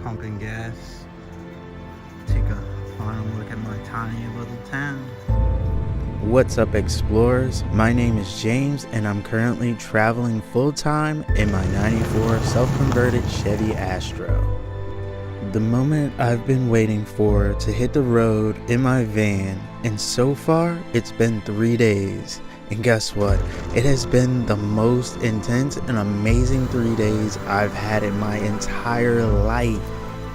pumping gas. Take a final look at my tiny little town. What's up, explorers? My name is James and I'm currently traveling full-time in my 94 self-converted Chevy Astro. The moment I've been waiting for to hit the road in my van, and so far it's been 3 days. And guess what? It has been the most intense and amazing 3 days I've had in my entire life.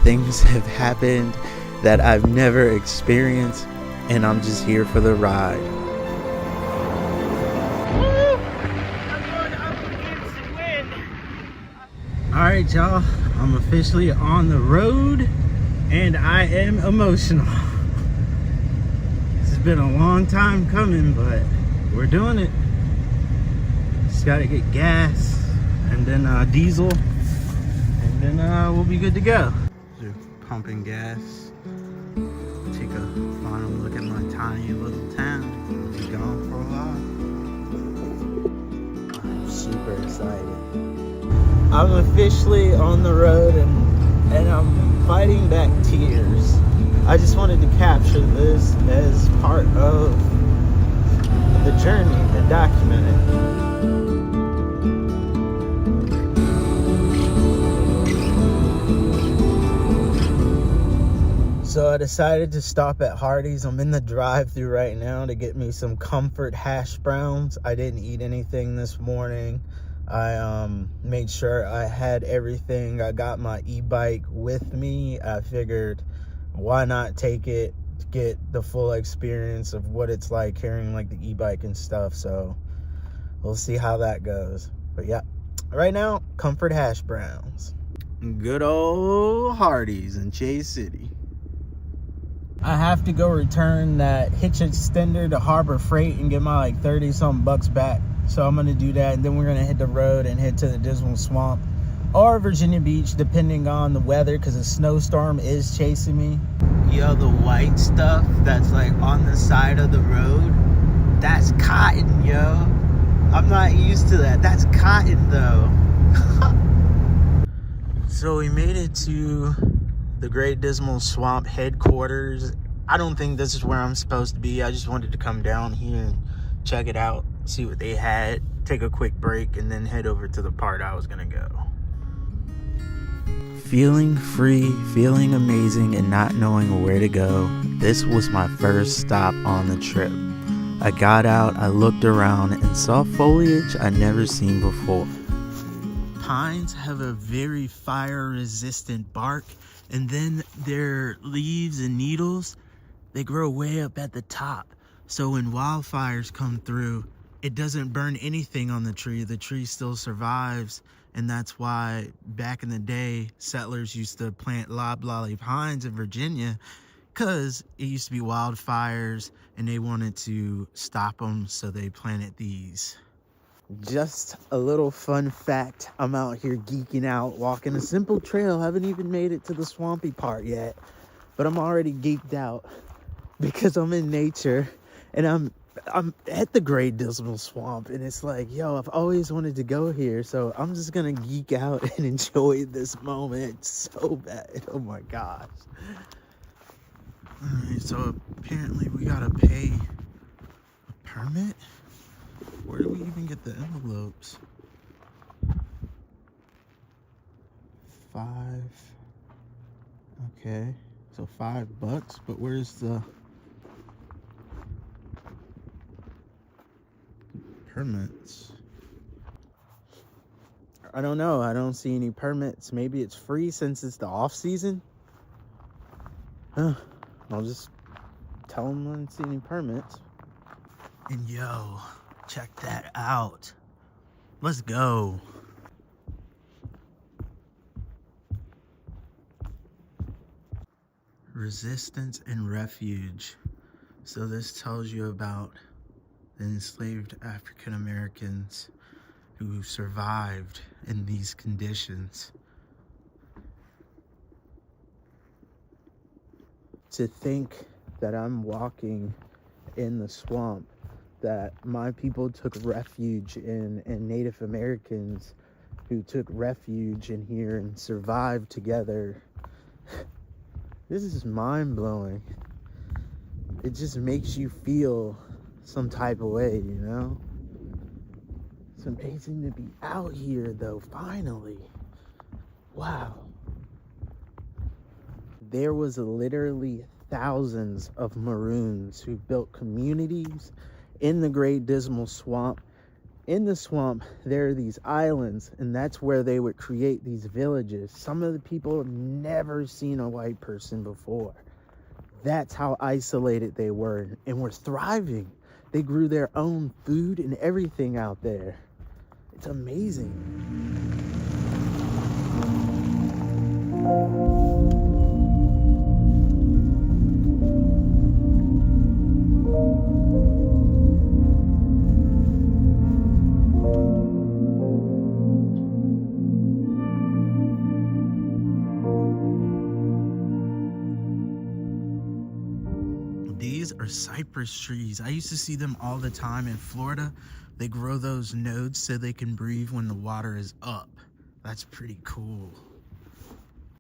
Things have happened that I've never experienced, and I'm just here for the ride. Alright, y'all, I'm officially on the road and I am emotional. This has been a long time coming, but we're doing it. Just gotta get gas and then diesel, and then we'll be good to go. So, pumping gas. Take a final look at my tiny little town. We'll be gone for a while. I'm super excited. I'm officially on the road and I'm fighting back tears. I just wanted to capture this as part of the journey and document it. So I decided to stop at Hardee's. I'm in the drive-thru right now to get me some comfort hash browns. I didn't eat anything this morning. I made sure I had everything. I got my e-bike with me. I figured, why not take it to get the full experience of what it's like carrying like the e-bike and stuff. So we'll see how that goes. But yeah, right now, comfort hash browns. Good old Hardee's in Chase City. I have to go return that hitch extender to Harbor Freight and get my like 30-something bucks back. So I'm gonna do that, and then we're gonna hit the road and head to the Dismal Swamp or Virginia Beach, depending on the weather, because a snowstorm is chasing me. Yo, the white stuff that's like on the side of the road, that's cotton, yo. I'm not used to that. That's cotton, though. So we made it to the Great Dismal Swamp headquarters. I don't think this is where I'm supposed to be. I just wanted to come down here and check it out, see what they had, take a quick break, and then head over to the part I was gonna go. Feeling free, feeling amazing, and not knowing where to go, this was my first stop on the trip. I got out, I looked around, and saw foliage I'd never seen before. Pines have a very fire-resistant bark, and then their leaves and needles, they grow way up at the top. So when wildfires come through, it doesn't burn anything on the tree still survives. And that's why back in the day, settlers used to plant loblolly pines in Virginia, because it used to be wildfires and they wanted to stop them, so they planted these. Just a little fun fact, I'm out here geeking out, walking a simple trail. Haven't even made it to the swampy part yet, but I'm already geeked out because I'm in nature. And I'm at the Great Dismal Swamp, and it's like, yo, I've always wanted to go here, so I'm just gonna geek out and enjoy this moment so bad. Oh my gosh. Alright, so apparently we gotta pay a permit? Where do we even get the envelopes? 5. Okay, so $5, but where's the permits? I don't know. I don't see any permits. Maybe it's free since it's the off season. I'll just tell them I don't see any permits. And yo, check that out. Let's go. Resistance and refuge. So this tells you about the enslaved African Americans who survived in these conditions. To think that I'm walking in the swamp that my people took refuge in, and Native Americans who took refuge in here and survived together This is mind-blowing. It just makes you feel some type of way, you know? It's amazing to be out here, though, finally. Wow. There was literally thousands of Maroons who built communities in the Great Dismal Swamp. In the swamp, there are these islands, and that's where they would create these villages. Some of the people have never seen a white person before. That's how isolated they were, and were thriving. They grew their own food and everything out there. It's amazing. These are cypress trees. I used to see them all the time in Florida. They grow those nodes so they can breathe when the water is up. That's pretty cool.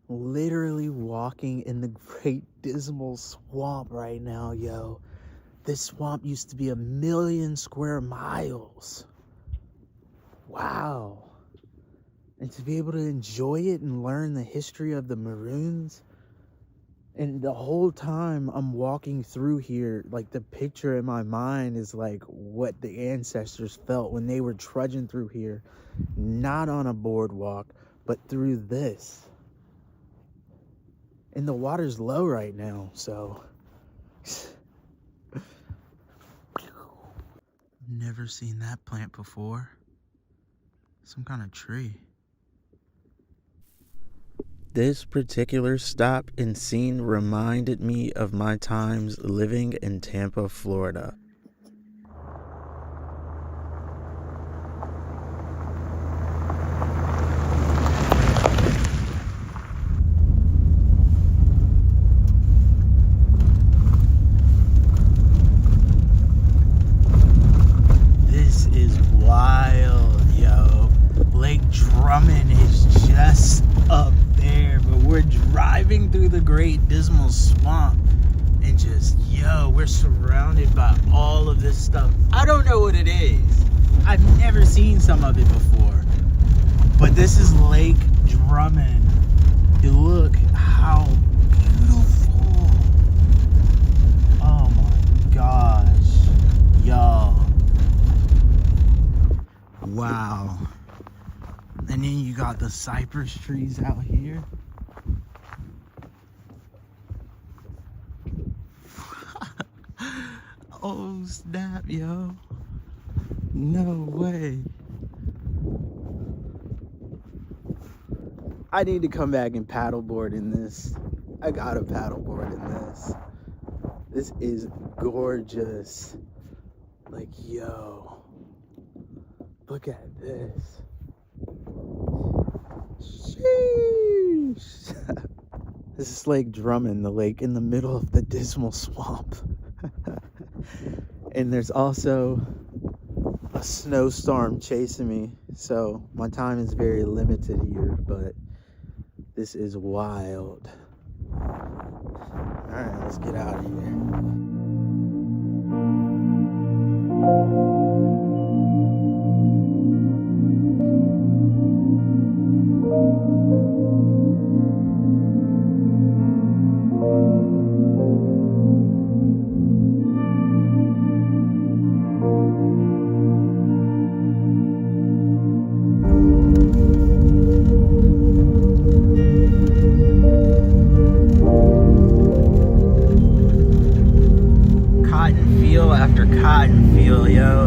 Literally walking in the Great Dismal Swamp right now, yo. This swamp used to be 1 million square miles. Wow. And to be able to enjoy it and learn the history of the Maroons. And the whole time I'm walking through here, like, the picture in my mind is like what the ancestors felt when they were trudging through here, not on a boardwalk, but through this. And the water's low right now, so never seen that plant before. Some kind of tree. This particular stop and scene reminded me of my times living in Tampa, Florida. This is wild, yo. Lake Drummond is just up there, but we're driving through the Great Dismal Swamp and just, yo, we're surrounded by all of this stuff. I don't know what it is. I've never seen some of it before, but this is Lake Drummond. Look how beautiful. Oh my gosh, y'all. Wow. And then you got the cypress trees out here. Oh snap, yo. No way. I need to come back and paddleboard in this. I gotta paddleboard in this. This is gorgeous. Like, yo. Look at this. Sheesh. This is Lake Drummond, the lake in the middle of the Dismal Swamp. And there's also a snowstorm chasing me, so my time is very limited here, but this is wild. Alright, let's get out of here. Cotton field after cotton field, yo.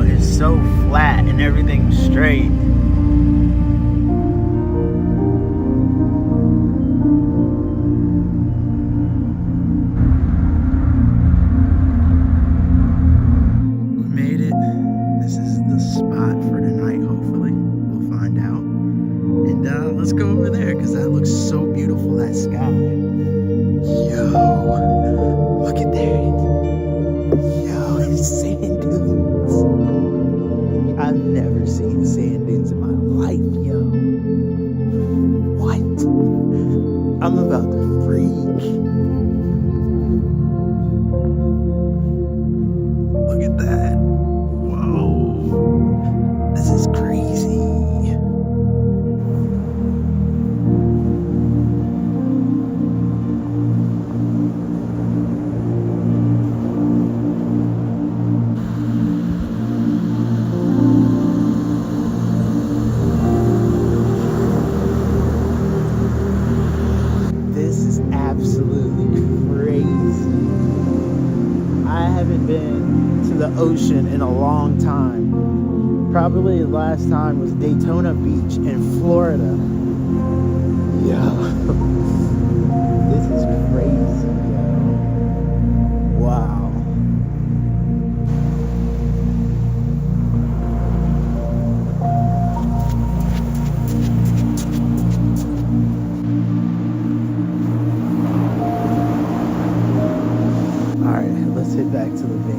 about to freak. Look at that. Whoa. This is crazy. This is absolutely crazy. I haven't been to the ocean in a long time. Probably the last time was Daytona Beach in Florida. Yo, this is crazy, yo. Wow. Alright, let's head back to the van.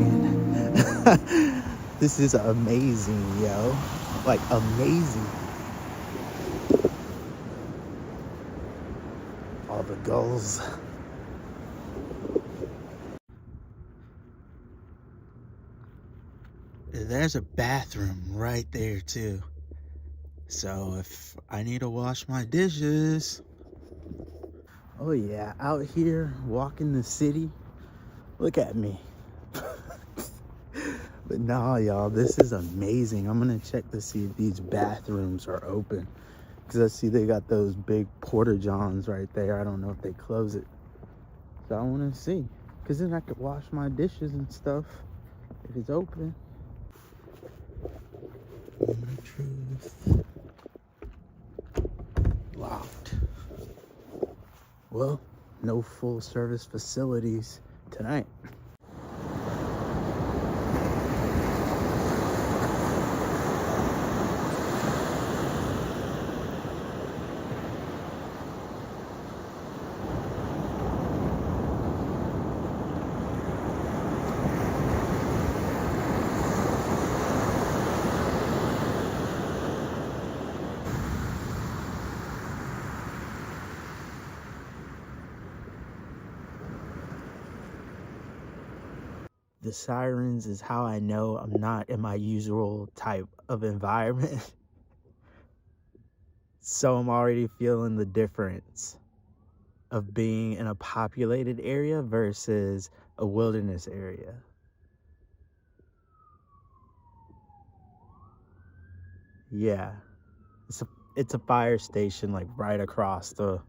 This is amazing, yo. Like, amazing. All the gulls. There's a bathroom right there, too. So if I need to wash my dishes. Oh, yeah. Out here, walking the city. Look at me. But nah, y'all, this is amazing. I'm gonna check to see if these bathrooms are open, because I see they got those big porta johns right there. I don't know if they close it, so I want to see, because then I could wash my dishes and stuff if it's open. Truth. Locked. Well, no full service facilities tonight. The sirens is how I know I'm not in my usual type of environment. So I'm already feeling the difference of being in a populated area versus a wilderness area. Yeah, it's a fire station like right across the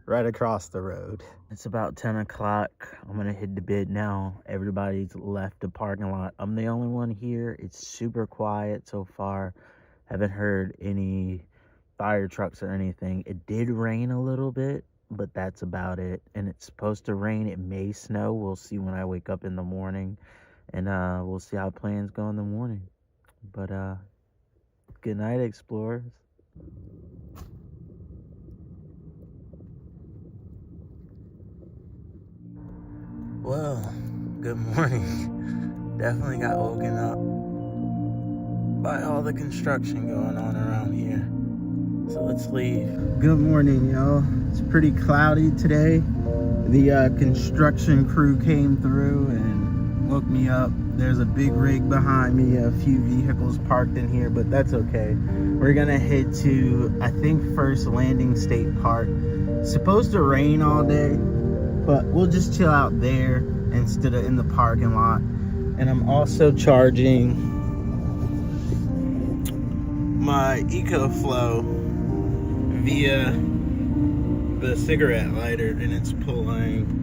right across the road. It's about 10 o'clock. I'm gonna hit the bed now. Everybody's left the parking lot. I'm the only one here. It's super quiet so far. Haven't heard any fire trucks or anything. It did rain a little bit, but that's about it. And it's supposed to rain. It may snow. We'll see when I wake up in the morning. And we'll see how plans go in the morning. But good night, explorers. Well, good morning. Definitely got woken up by all the construction going on around here. So let's leave. Good morning, y'all. It's pretty cloudy today. The construction crew came through and woke me up. There's a big rig behind me, a few vehicles parked in here, but that's okay. We're gonna head to, I think, First Landing State Park. It's supposed to rain all day, but we'll just chill out there instead of in the parking lot. And I'm also charging my EcoFlow via the cigarette lighter, and it's pulling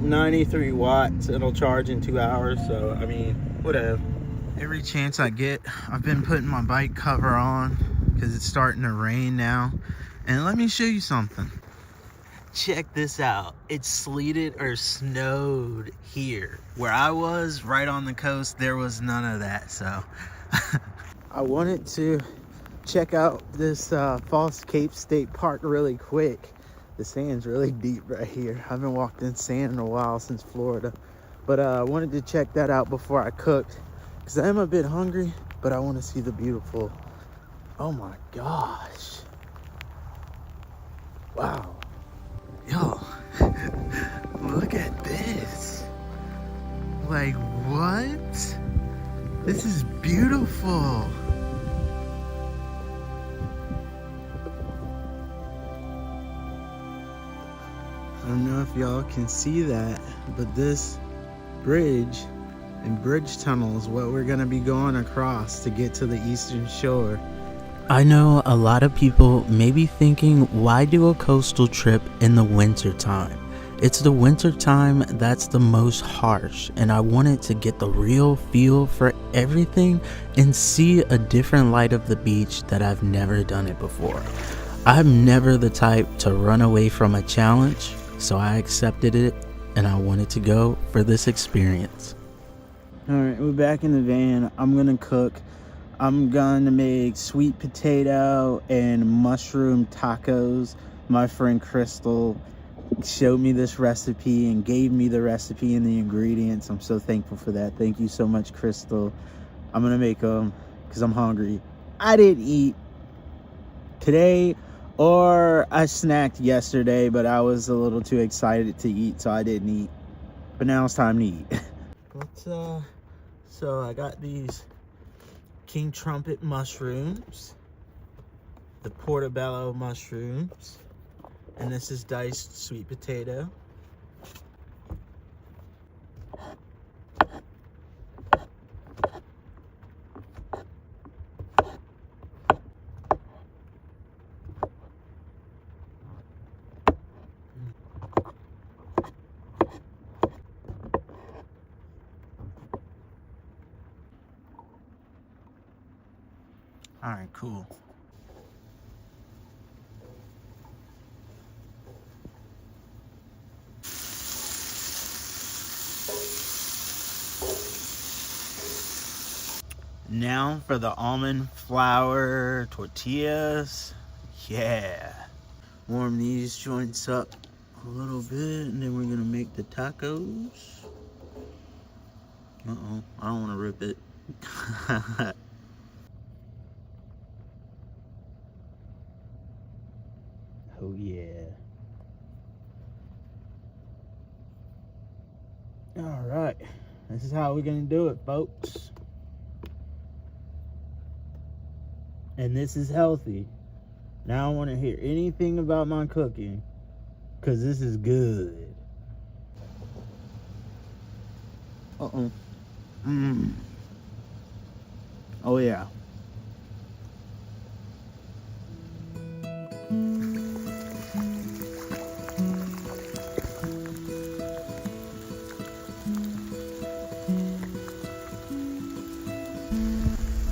93 watts. It'll charge in 2 hours, so I mean, whatever. Every chance I get, I've been putting my bike cover on because it's starting to rain now. And let me show you something. Check this out. It sleeted or snowed here. Where I was, right on the coast, there was none of that, so. I wanted to check out this False Cape State Park really quick. The sand's really deep right here. I haven't walked in sand in a while since Florida. But I wanted to check that out before I cooked, because I am a bit hungry, but I want to see the beautiful. Oh my gosh. Wow. Yo, look at this. Like, what? This is beautiful. I don't know if y'all can see that, but this bridge and bridge tunnel is what we're gonna be going across to get to the eastern shore. I know a lot of people may be thinking, why do a coastal trip in the winter time? It's the winter time that's the most harsh, and I wanted to get the real feel for everything and see a different light of the beach that I've never done it before. I'm never the type to run away from a challenge, so I accepted it and I wanted to go for this experience. Alright, we're back in the van. I'm gonna cook. I'm gonna make sweet potato and mushroom tacos. My friend Crystal showed me this recipe and gave me the recipe and the ingredients. I'm so thankful for that. Thank you so much, Crystal. I'm gonna make them because I'm hungry. I didn't eat today, or I snacked yesterday, but I was a little too excited to eat, so I didn't eat. But now it's time to eat. But so I got these King Trumpet mushrooms, the portobello mushrooms, and this is diced sweet potato. All right, cool. Now for the almond flour tortillas. Yeah. Warm these joints up a little bit, and then we're gonna make the tacos. Uh-oh, I don't wanna rip it. Oh yeah. All right, this is how we're gonna do it, folks. And this is healthy. Now I don't want to hear anything about my cooking, because this is good. Uh-oh. Oh yeah.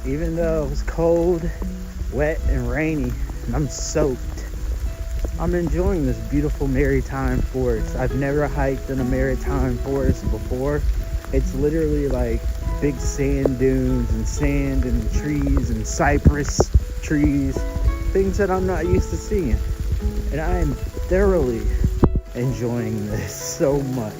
Even though it was cold, wet, and rainy, and I'm soaked, I'm enjoying this beautiful maritime forest. I've never hiked in a maritime forest before. It's literally like big sand dunes and sand and trees and cypress trees, things that I'm not used to seeing. And I am thoroughly enjoying this so much.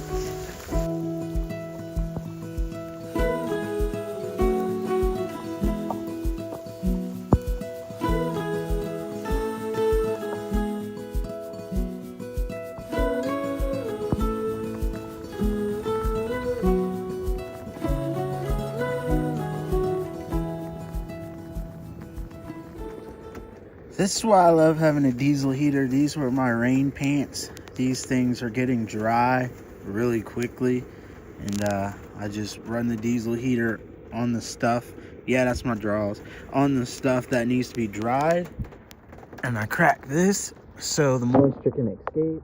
This is why I love having a diesel heater. These were my rain pants. These things are getting dry really quickly, and I just run the diesel heater on the stuff. Yeah, that's my drawers. On the stuff that needs to be dried, and I crack this so the moisture can escape.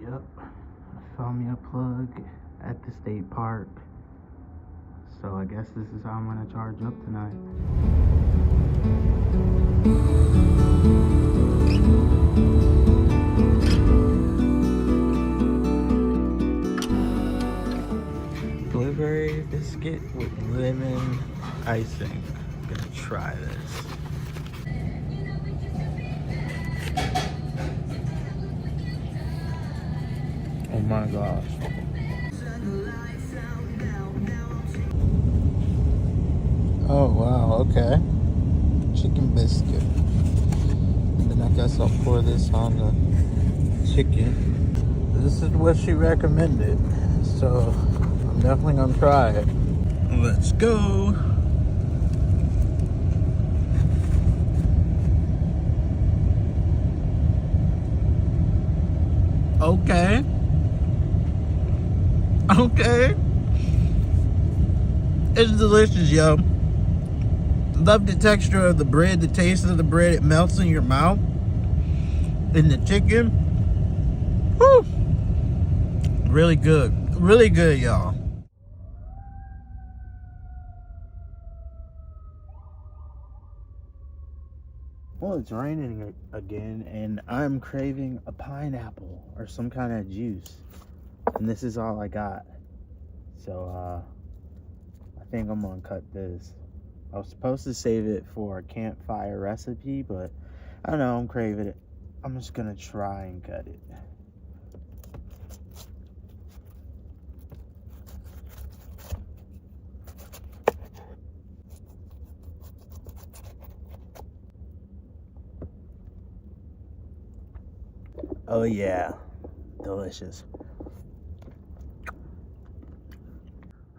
Yep, I found me a plug at the state park. So I guess this is how I'm gonna charge up tonight. Blueberry biscuit with lemon icing. I'm gonna try this. Oh my gosh. Oh wow, okay. Chicken biscuit. And then I guess I'll pour this on the chicken. This is what she recommended, so I'm definitely gonna try it. Let's go. Okay. Okay. It's delicious, yo. Love the texture of the bread, the taste of the bread. It melts in your mouth. And the chicken. Whew. Really good. Really good, y'all. Well, it's raining again, and I'm craving a pineapple or some kind of juice. And this is all I got. So, I think I'm gonna cut this. I was supposed to save it for a campfire recipe, but I don't know, I'm craving it. I'm just gonna try and cut it. Oh yeah, delicious.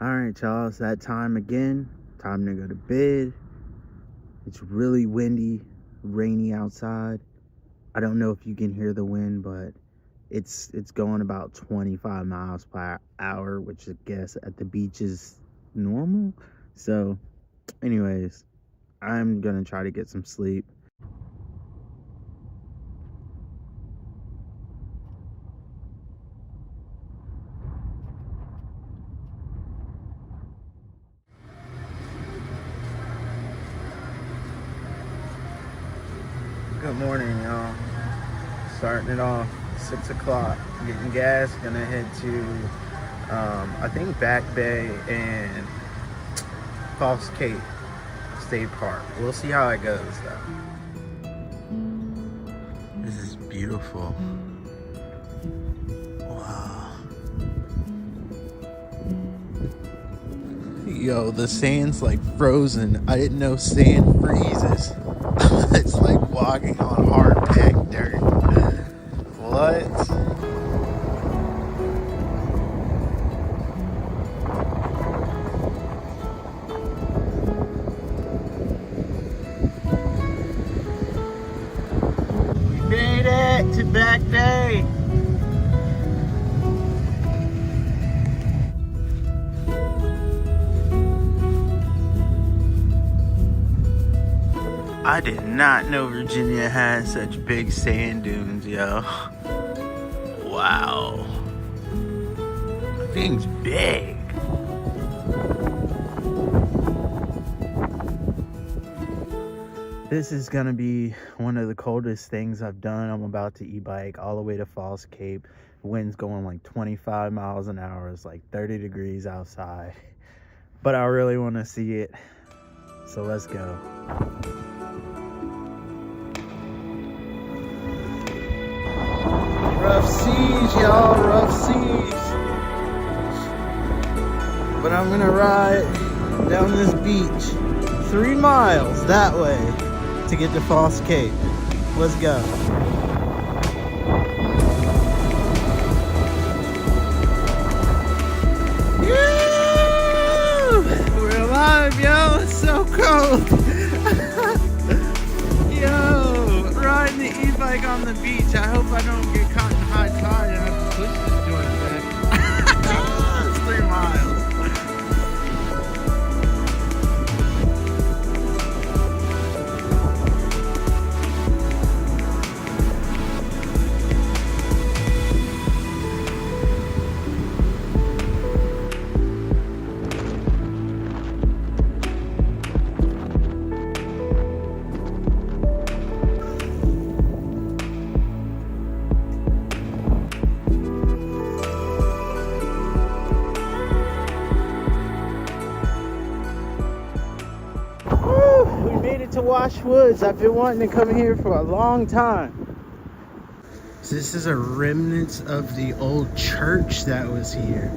Alright y'all, it's that time again. Time to go to bed. It's really windy, rainy outside. I don't know if you can hear the wind, but it's going about 25 miles per hour, which I guess at the beach is normal. So anyways, I'm gonna try to get some sleep. Good morning, y'all. Starting it off 6 o'clock, getting gas, gonna head to I think Back Bay and False Cape State Park. We'll see how it goes though. This is beautiful. Wow. Yo, the sand's like frozen. I didn't know sand freezes. It's like walking on hard packed dirt. What? We made it to Back Bay. I did not know Virginia had such big sand dunes, yo. Wow. Thing's big. This is gonna be one of the coldest things I've done. I'm about to e-bike all the way to False Cape. Wind's going like 25 miles an hour. It's like 30 degrees outside. But I really want to see it. So let's go. Rough seas, y'all, rough seas. But I'm gonna ride down this beach 3 miles that way to get to False Cape. Let's go. Woo! We're alive, yo. It's so cold. Yo, riding the e-bike on the beach. I hope I don't get caught in high tide and have to push this joint back. It's 3 miles. To Wash Woods. I've been wanting to come here for a long time. So this is a remnant of the old church that was here.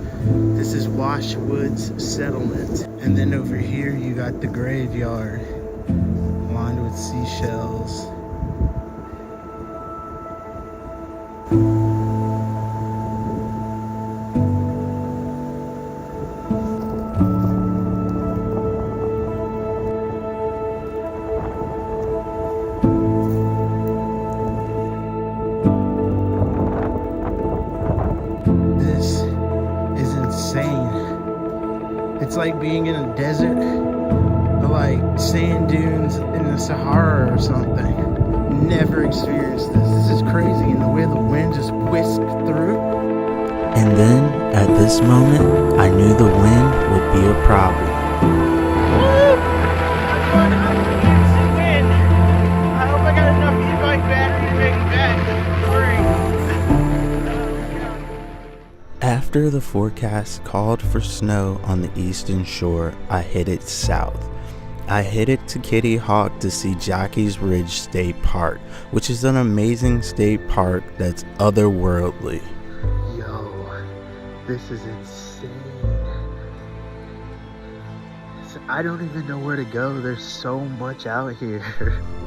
This is Wash Woods settlement. And then over here you got the graveyard lined with seashells. it's like being in a desert, or like sand dunes in the Sahara or something. Never experienced this. This is crazy, and the way the wind just whisked through. And then, at this moment, I knew the wind would be a problem. I hope I got enough e-bike battery to make it back. After the forecast called for snow on the eastern shore, I headed south. I headed to Kitty Hawk to see Jockey's Ridge State Park, which is an amazing state park that's otherworldly. Yo, this is insane. I don't even know where to go. There's so much out here.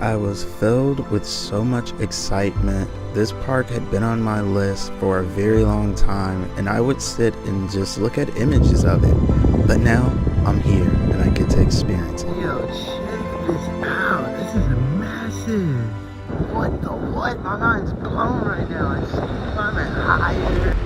I was filled with so much excitement. This park had been on my list for a very long time, and I would sit and just look at images of it. But now, I'm here, and I get to experience it. Yo, check this out. This is massive. What the what? My mind's blown right now. I see I'm at higher.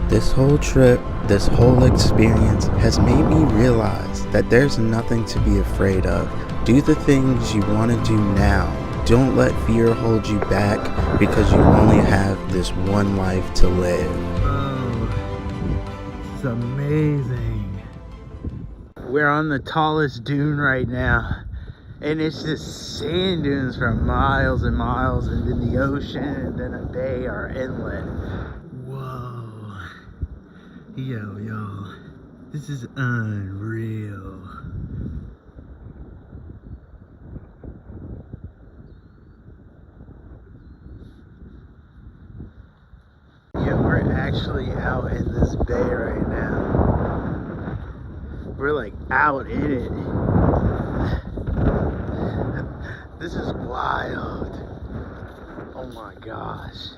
This whole trip, this whole experience has made me realize that there's nothing to be afraid of. Do the things you want to do now. Don't let fear hold you back because you only have this one life to live. Oh, it's amazing. We're on the tallest dune right now, and it's just sand dunes for miles and miles, and then the ocean, and then a bay or inlet. Whoa. Yo, this is unreal. Yeah, we're actually out in this bay right now. We're like out in it. This is wild. Oh my gosh.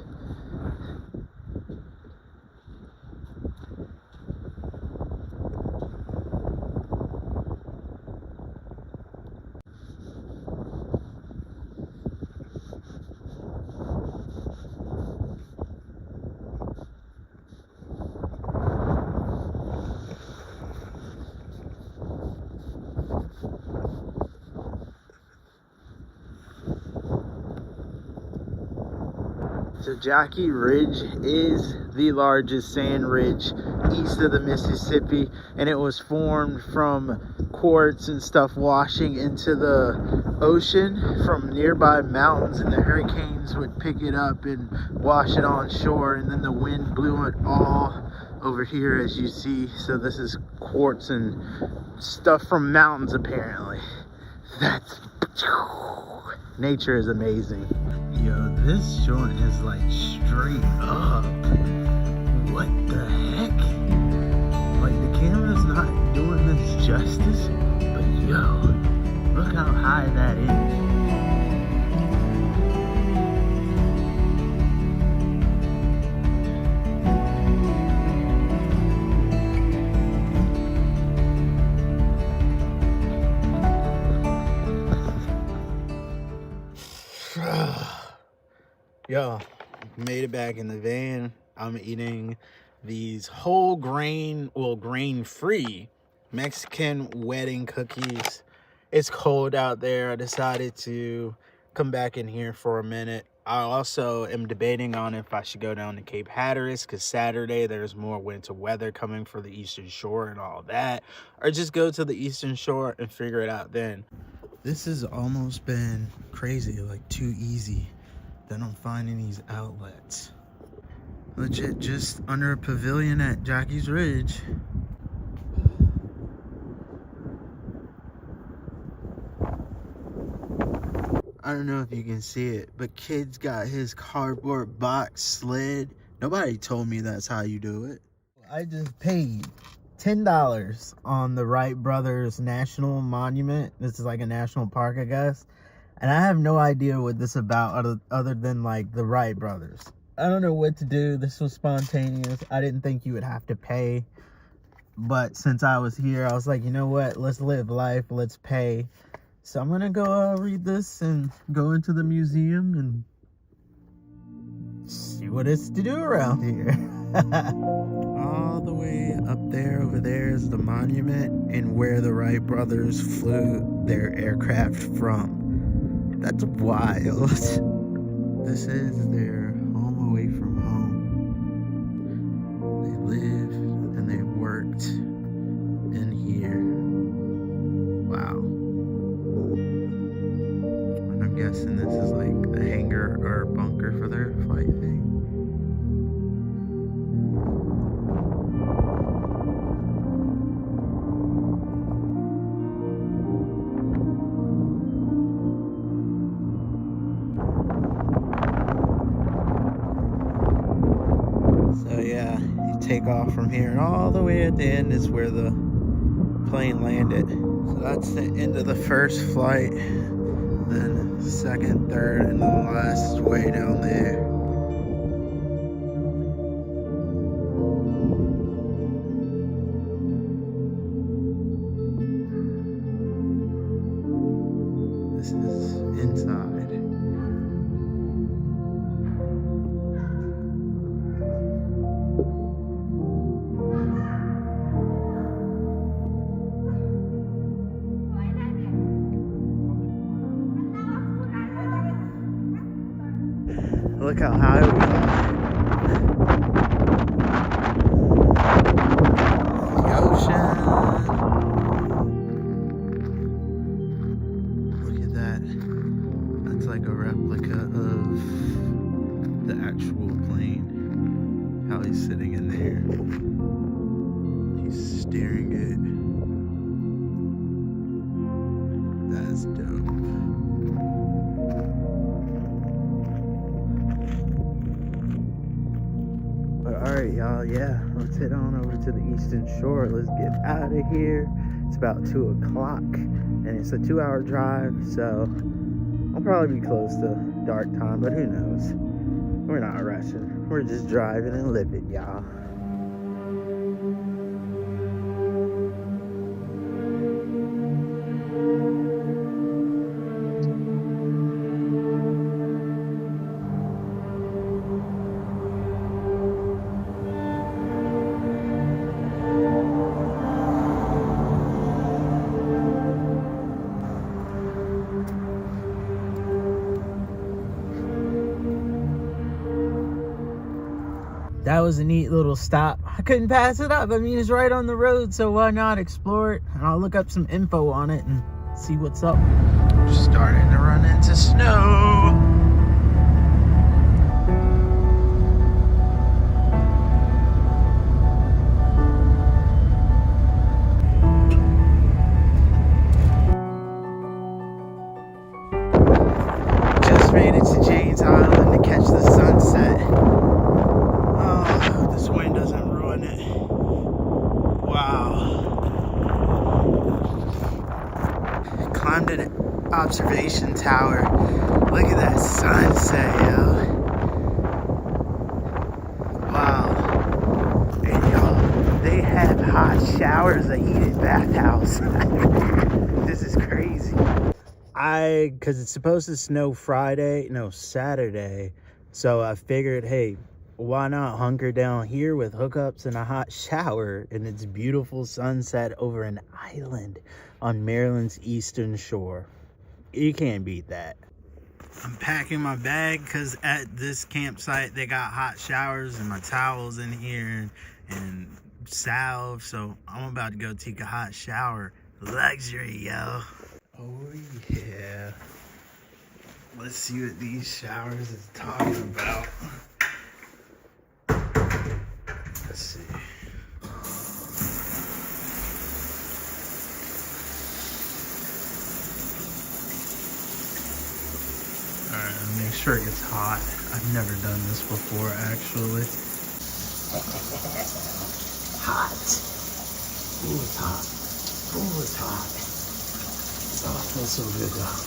So Jockey Ridge is the largest sand ridge east of the Mississippi, and it was formed from quartz and stuff washing into the ocean from nearby mountains, and the hurricanes would pick it up and wash it on shore, and then the wind blew it all over here, as you see. So this is quartz and stuff from mountains apparently. That's nature is amazing. Yo, this joint is like straight up. What the heck? Like, the camera's not doing this justice, but yo, look how high that is. Yo, made it back in the van. I'm eating these whole grain, well, grain-free Mexican wedding cookies. It's cold out there. I decided to come back in here for a minute. I also am debating on if I should go down to Cape Hatteras, because Saturday there's more winter weather coming for the Eastern Shore and all that, or just go to the Eastern Shore and figure it out then. This has almost been crazy, like too easy, that I'm finding these outlets. Legit just under a pavilion at Jockey's Ridge. I don't know if you can see it, but kid's got his cardboard box sled. Nobody told me that's how you do it. I just paid $10 on the Wright Brothers National Monument. This is like a national park, I guess. And I have no idea what this is about other than like the Wright Brothers. I don't know what to do. This was spontaneous. I didn't think you would have to pay. But since I was here, I was like, you know what? Let's live life. Let's pay. So I'm going to go read this and go into the museum and see what it's to do around here. All the way up there, over there is the monument and where the Wright brothers flew their aircraft from. That's wild. This is their home away from home. They lived and they worked in here. Wow. And I'm guessing this is like the hangar or bunker for their flight thing. So yeah, you take off from here and all the way at the end is where the plane landed. So that's the end of the first flight. Then second, third, and the last way down there. This is inside. Look how high we are. The ocean. Look at that. That's like a replica of the actual plane. How he's sitting in there. He's steering it. That's dope. Alright, y'all, yeah, let's head on over to the eastern shore. Let's get out of here. It's about 2 o'clock, and it's a 2-hour drive, so I'll probably be close to dark time, but who knows? We're not rushing. We're just driving and living, y'all. That was a neat little stop. I couldn't pass it up. I mean, it's right on the road, so why not explore it? And I'll look up some info on it and see what's up. We're starting to run into snow. Just made it to James Island to catch the sunset. This wind doesn't ruin it. Wow. Climbed an observation tower. Look at that sunset, yo. Wow. And y'all, they have hot showers, a heated bathhouse. This is crazy. Cause it's supposed to snow Saturday. So I figured, hey, why not hunker down here with hookups and a hot shower and its beautiful sunset over an island on Maryland's eastern shore. You can't beat that. I'm packing my bag because at this campsite they got hot showers and my towels in here and salve, so I'm about to go take a hot shower. Luxury, yo. Oh yeah. Let's see what these showers is talking about. Let's see. Alright, make sure it gets hot. I've never done this before, actually. Hot. Ooh, it's hot. Ooh, it's hot. Oh, it feels so good, though.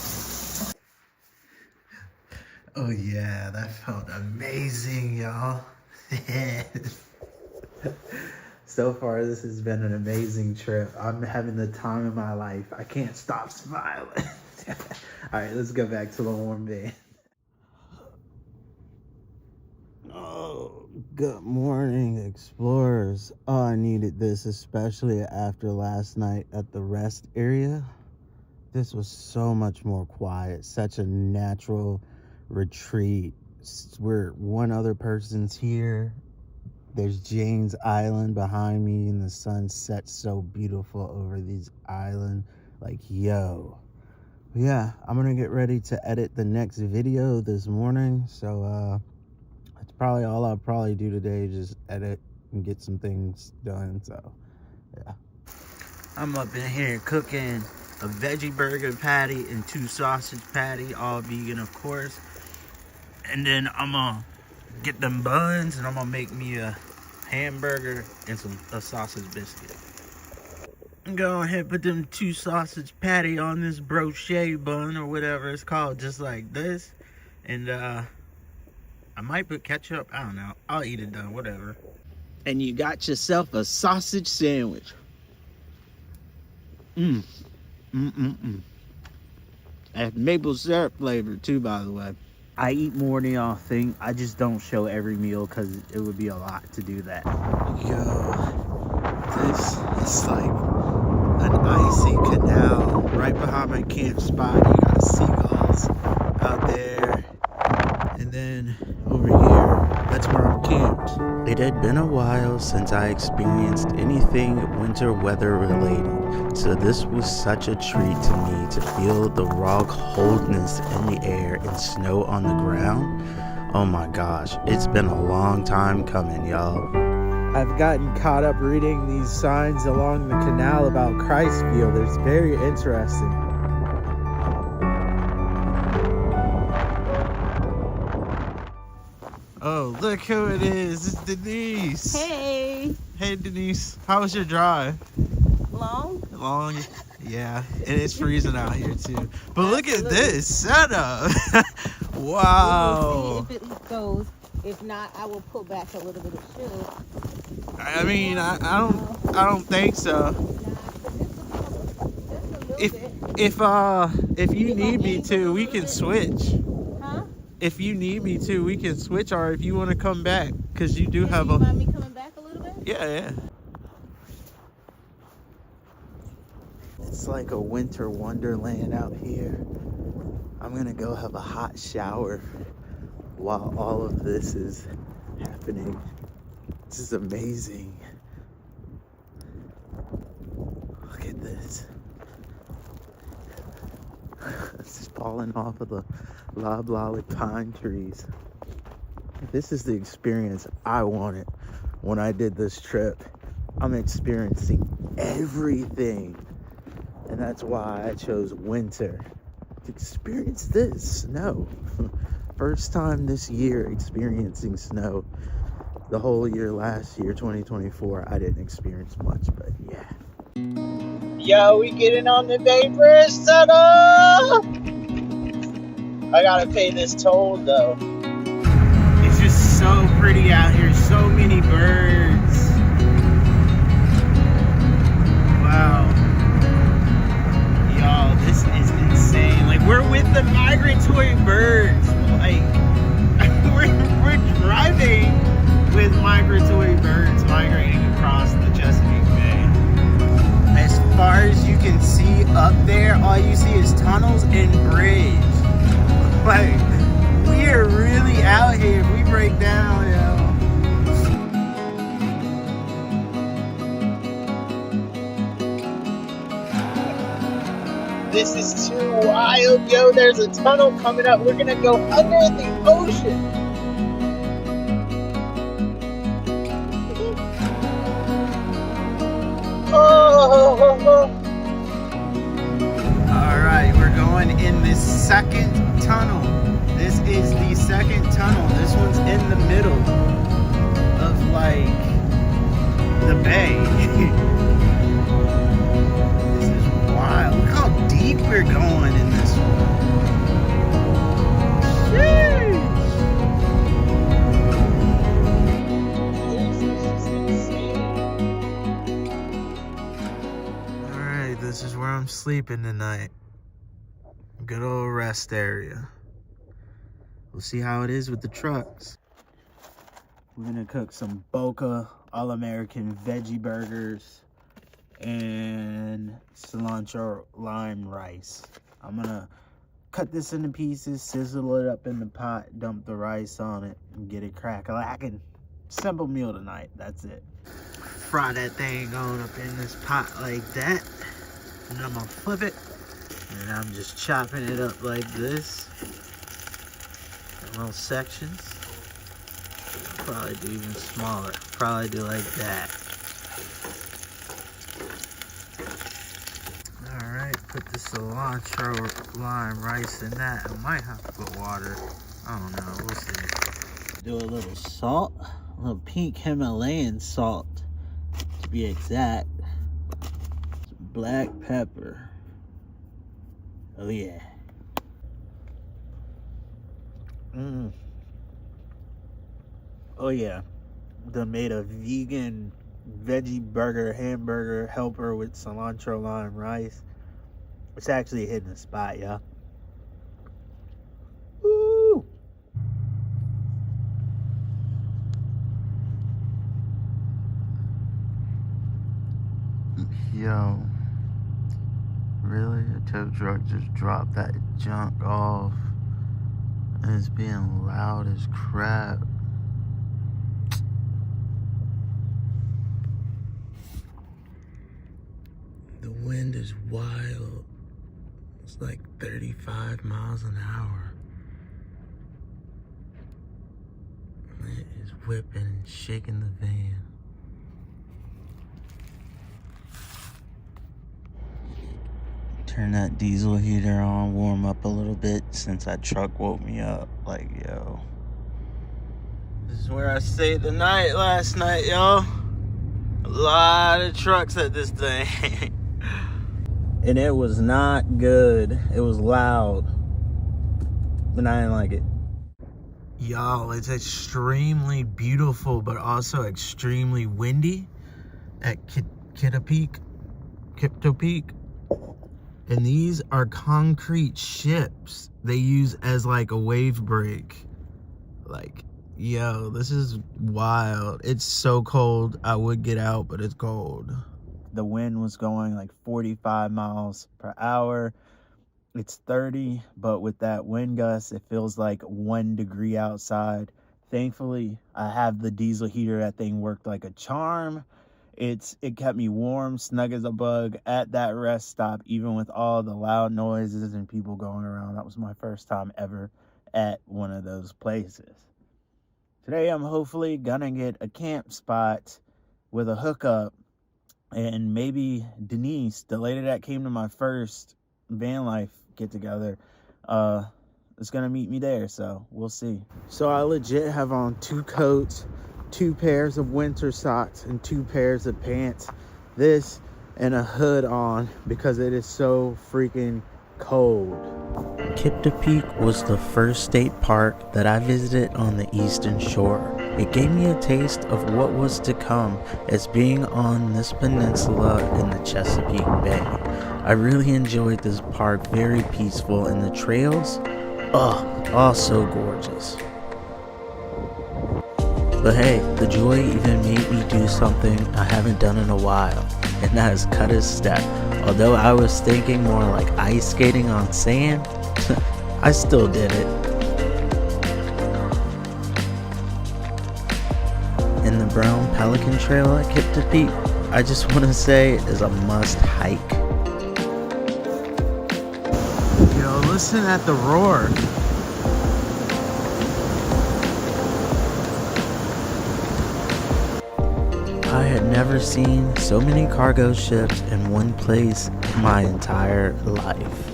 Oh, yeah, that felt amazing, y'all. So far, this has been an amazing trip. I'm having the time of my life. I can't stop smiling. All right, let's go back to the warm van. Oh, good morning, explorers. Oh, I needed this, especially after last night at the rest area. This was so much more quiet, such a natural retreat. Where one other person's here. There's Jane's Island behind me, and the sun sets so beautiful over these islands. Like, yo. Yeah, I'm gonna get ready to edit the next video this morning, so that's probably all I'll probably do today, just edit and get some things done. So yeah, I'm up in here cooking a veggie burger patty and 2 sausage patty, all vegan of course, and then I'm gonna get them buns and I'm gonna make me a hamburger and a sausage biscuit. Go ahead, put them 2 sausage patty on this brochet bun or whatever it's called, just like this. And I might put ketchup, I don't know. I'll eat it done, whatever. And you got yourself a sausage sandwich. That's maple syrup flavor too, by the way. I eat more than y'all think. I just don't show every meal because it would be a lot to do that. Yo, this is like an icy canal right behind my camp spot. You got seagulls out there, and then over here, that's where I'm camped. It had been a while since I experienced anything winter weather related, so this was such a treat to me to feel the raw coldness in the air and snow on the ground. Oh my gosh, it's been a long time coming, y'all. I've gotten caught up reading these signs along the canal about Christfield. It's very interesting. Oh, look who it is. It's Denise. Hey. Hey, Denise. How was your drive? Long? Long? Yeah. And it's freezing out here, too. But look at this setup. Wow. We'll see if it goes. If not, I will pull back a little bit of shoe. I mean, I don't think so. If you need me to, we can switch. Huh? If you need me to, we can switch, or if you want to come back, because you do have you mind me coming back a little bit? Yeah. It's like a winter wonderland out here. I'm gonna go have a hot shower while all of this is happening. This is amazing. Look at this. It's falling off of the loblolly pine trees. This is the experience I wanted when I did this trip. I'm experiencing everything. And that's why I chose winter to experience this snow. First time this year experiencing snow. The whole year last year, 2024, I didn't experience much, but yeah. Yo, we getting on the Bay Bridge tunnel! I gotta pay this toll though. It's just so pretty out here, so many birds. Wow. Y'all, this is insane. Like, we're with the migratory birds. Like, we're driving with migratory birds migrating across the Chesapeake Bay. As far as you can see up there, all you see is tunnels and bridge. Like, we are really out here. If we break down, yo. This is too wild, yo. There's a tunnel coming up. We're gonna go under the ocean. Oh. All right, we're going in this second tunnel. This is the second tunnel. This one's in the middle of like the bay. This is wild. Look how deep we're going in this one. Sheesh. This is just insane. All right, this is where I'm sleeping tonight. Good old rest area. We'll see how it is with the trucks. We're gonna cook some Boca All-American veggie burgers and cilantro lime rice. I'm gonna cut this into pieces, sizzle it up in the pot, dump the rice on it, and get it crack-a-lackin'. Simple meal tonight, that's it. Fry that thing on up in this pot like that. And I'm gonna flip it. And I'm just chopping it up like this. In little sections. Probably do even smaller. Probably do like that. Alright, put the cilantro lime rice in that. I might have to put water. I don't know, we'll see. Do a little salt. A little pink Himalayan salt, to be exact. Some black pepper. Oh yeah. Oh yeah. Done made a vegan veggie burger, hamburger helper with cilantro lime rice. It's actually hitting the spot, y'all. Woo! Yo. Really? A tow truck just dropped that junk off and it's being loud as crap. The wind is wild. It's like 35 miles an hour. It is whipping and shaking the van. Turn that diesel heater on, warm up a little bit since that truck woke me up. Like, yo. This is where I stayed the night last night, y'all. A lot of trucks at this thing. And it was not good. It was loud. And I didn't like it. Y'all, it's extremely beautiful, but also extremely windy at Kipto Peak. And these are concrete ships they use as like a wave break. Like, yo, this is wild. It's so cold. I would get out, but it's cold. The wind was going like 45 miles per hour. It's 30, but with that wind gust, it feels like 1 degree outside. Thankfully, I have the diesel heater. That thing worked like a charm. It kept me warm, snug as a bug at that rest stop, even with all the loud noises and people going around. That was my first time ever at one of those places. Today, I'm hopefully gonna get a camp spot with a hookup, and maybe Denise, the lady that came to my first van life get together, is gonna meet me there, so we'll see. So I legit have on 2 coats, 2 pairs of winter socks, and 2 pairs of pants. This and a hood on because it is so freaking cold. Kipto Peak was the first state park that I visited on the Eastern Shore. It gave me a taste of what was to come as being on this peninsula in the Chesapeake Bay. I really enjoyed this park, very peaceful, and the trails, oh, so gorgeous. But hey, the joy even made me do something I haven't done in a while, and that is cut a step. Although I was thinking more like ice skating on sand, I still did it. And the Brown Pelican Trail at Kipto Peak, I just want to say, is a must hike. Yo, listen at the roar. I had never seen so many cargo ships in one place in my entire life.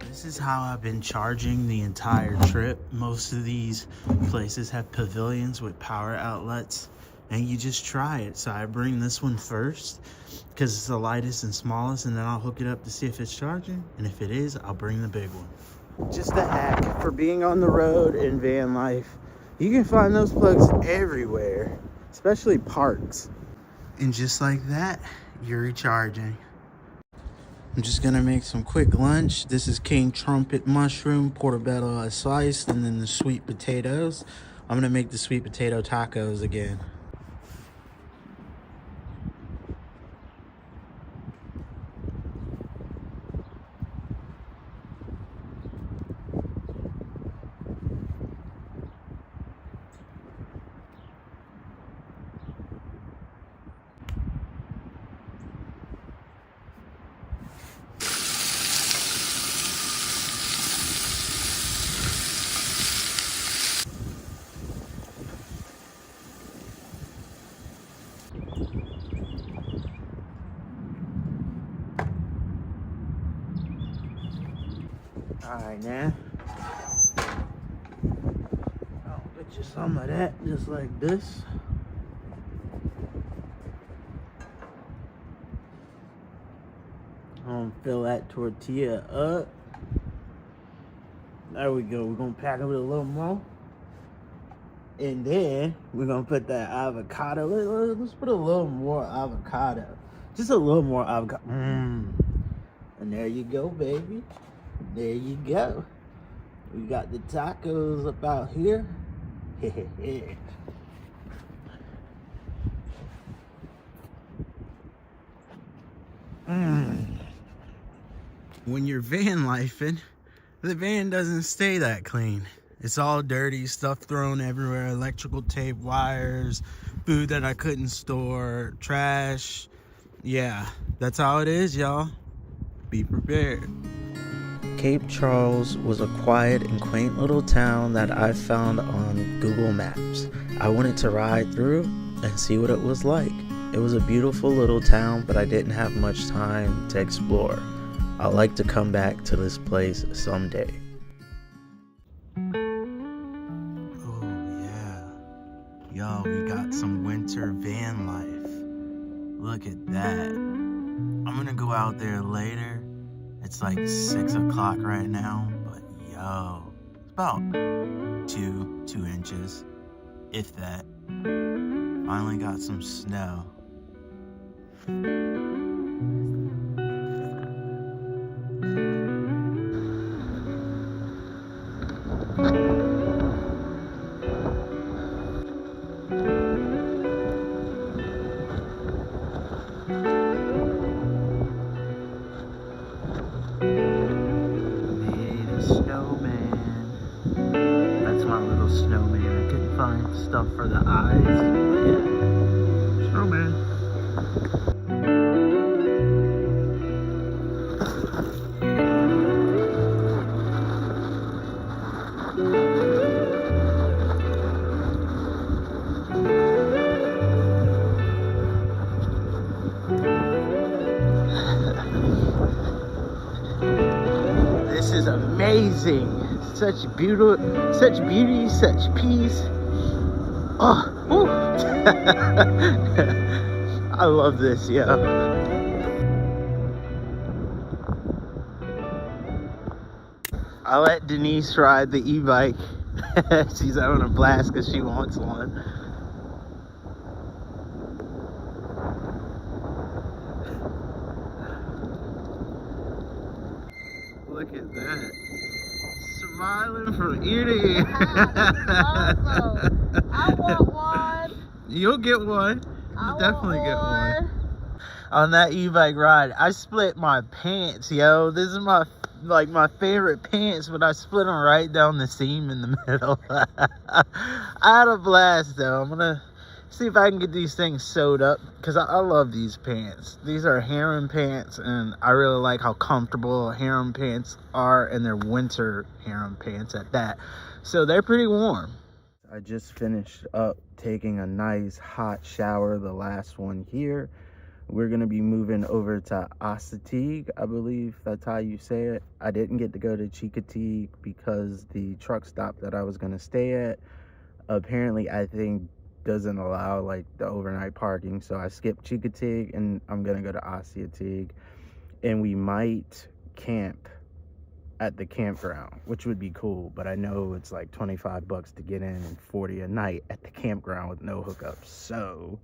This is how I've been charging the entire trip. Most of these places have pavilions with power outlets, and you just try it. So I bring this one first because it's the lightest and smallest, and then I'll hook it up to see if it's charging, and if it is, I'll bring the big one. Just a hack for being on the road in van life. You can find those plugs everywhere, especially parks. And just like that, you're recharging. I'm just gonna make some quick lunch. This is King Trumpet mushroom, portobello sliced, and then the sweet potatoes I'm gonna make the sweet potato tacos again. Alright, now I'll get you some of that just like this. I'm gonna fill that tortilla up. There we go. We're gonna pack it with a little more. And then we're gonna put that avocado. Let's put a little more avocado. Just a little more avocado. And there you go, baby. There you go. We got the tacos up out here. When you're van lifing, the van doesn't stay that clean. It's all dirty, stuff thrown everywhere, electrical tape, wires, food that I couldn't store, trash. Yeah, that's how it is, y'all. Be prepared. Cape Charles was a quiet and quaint little town that I found on Google Maps. I wanted to ride through and see what it was like. It was a beautiful little town, but I didn't have much time to explore. I'd like to come back to this place someday. Oh yeah. Yo, we got some winter van life. Look at that. I'm gonna go out there later. It's like 6 o'clock right now, but yo, it's about 2 inches, if that. Finally got some snow. Stuff for the eyes. Yeah. Snowman. This is amazing. Such beauty, such peace. Oh, I love this, yeah. I let Denise ride the e-bike. She's having a blast because she wants one. Look at that. Smiling from ear to ear. Awesome. I want one. You'll get one. You'll definitely get one. On that e-bike ride, I split my pants, yo. This is my favorite pants, but I split them right down the seam in the middle. I had a blast though. I'm gonna see if I can get these things sewed up because I love these pants. These are harem pants, and I really like how comfortable harem pants are, and they're winter harem pants at that. So they're pretty warm. I just finished up taking a nice hot shower, the last one here. We're gonna be moving over to Assateague, I believe that's how you say it. I didn't get to go to Assateague because the truck stop that I was gonna stay at, apparently I think doesn't allow like the overnight parking. So I skipped Assateague and I'm gonna go to Assateague, and we might camp at the campground, which would be cool, but I know it's like 25 bucks to get in and 40 a night at the campground with no hookups. So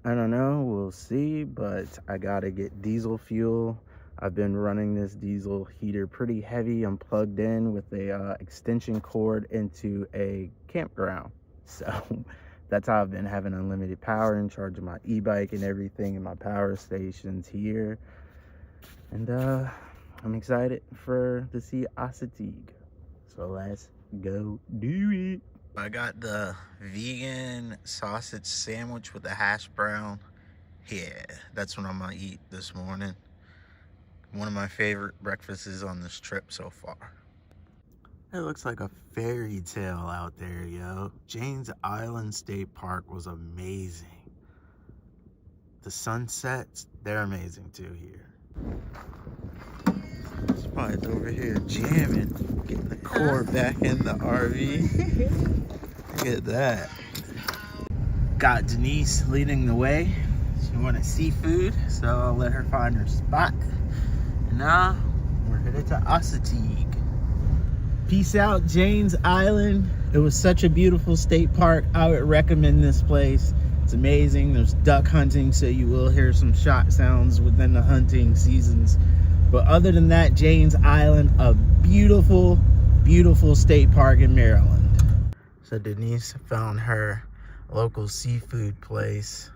I don't know, we'll see, but I gotta get diesel fuel I've been running this diesel heater pretty heavy. I'm plugged in with a extension cord into a campground. So that's how I've been having unlimited power and charging my e-bike and everything in my power stations here. And I'm excited to see Assateague. So let's go do it. I got the vegan sausage sandwich with the hash brown. Yeah, that's what I'm gonna eat this morning. One of my favorite breakfasts on this trip so far. It looks like a fairy tale out there, yo. Jane's Island State Park was amazing. The sunsets, they're amazing too here. Spot's over here jamming, getting the cord back in the RV. Look at that. Got Denise leading the way. She wanted seafood, so I'll let her find her spot. And now we're headed to Assateague. Peace out, Jane's Island. It was such a beautiful state park. I would recommend this place. It's amazing. There's duck hunting, so you will hear some shot sounds within the hunting seasons. But other than that, Jane's Island, a beautiful, beautiful state park in Maryland. So Denise found her local seafood place.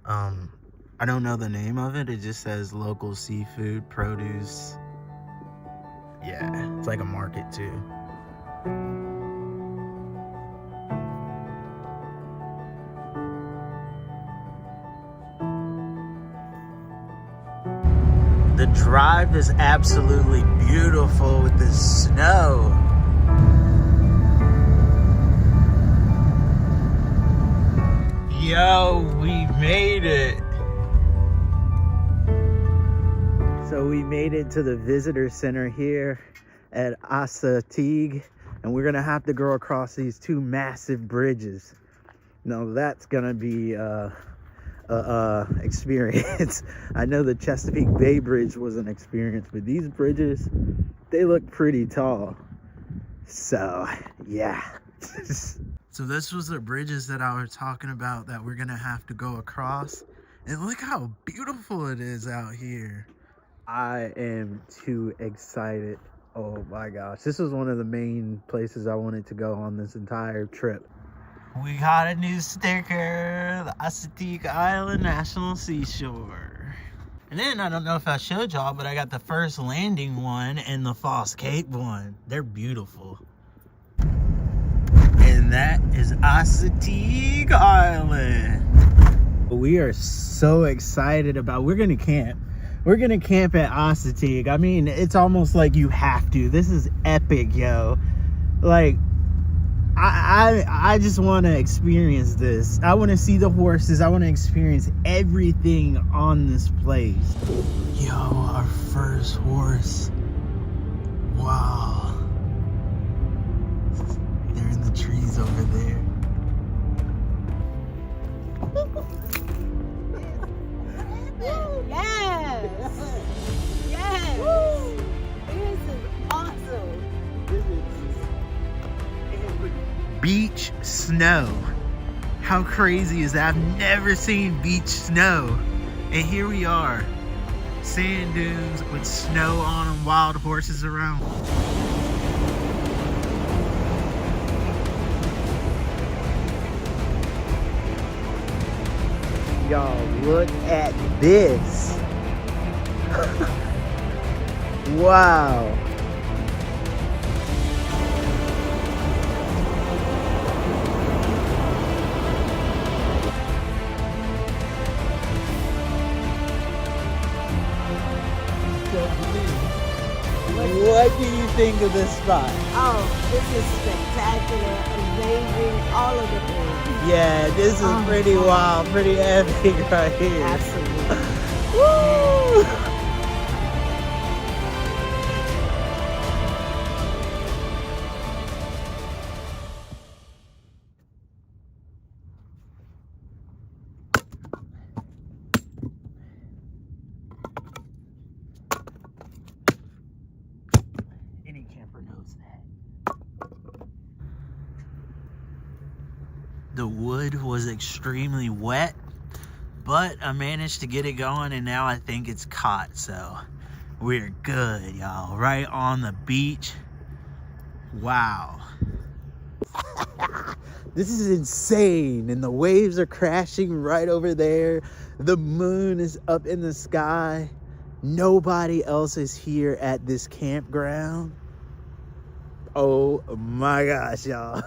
I don't know the name of it. It just says local seafood produce. Yeah, it's like a market too. The drive is absolutely beautiful with the snow. Yo, we made it. So we made it to the visitor center here at Assateague, and we're gonna have to go across these two massive bridges. Now that's gonna be experience. I know the Chesapeake Bay Bridge was an experience, but these bridges, they look pretty tall. So yeah. So this was the bridges that I was talking about that we're gonna have to go across, and look how beautiful it is out here. I am too excited. Oh my gosh, this was one of the main places I wanted to go on this entire trip. We got a new sticker, the Assateague Island National Seashore. And then, I don't know if I showed y'all, but I got the first landing one and the False Cape one. They're beautiful. And that is Assateague Island. We are so excited about, we're gonna camp. We're gonna camp at Assateague. I mean, it's almost like you have to. This is epic, yo. Like, I just want to experience this. I want to see the horses. I want to experience everything on this place. Yo, our first horse. Wow. They're in the trees over there. Yes! Yes! Woo! This is awesome. Beach snow. How crazy is that? I've never seen beach snow. And here we are. Sand dunes with snow on them, wild horses around. Y'all, look at this. Wow. What do you think of this spot? Oh, this is spectacular, amazing, all of the things. Yeah, this is pretty wild, pretty epic right here. Absolutely. Woo! Any camper knows that. The wood was extremely wet, but I managed to get it going, and now I think it's caught. So We're good, y'all. Right on the beach. Wow. This is insane. And the waves are crashing right over there. The moon is up in the sky. Nobody else is here at this campground. Oh my gosh, y'all.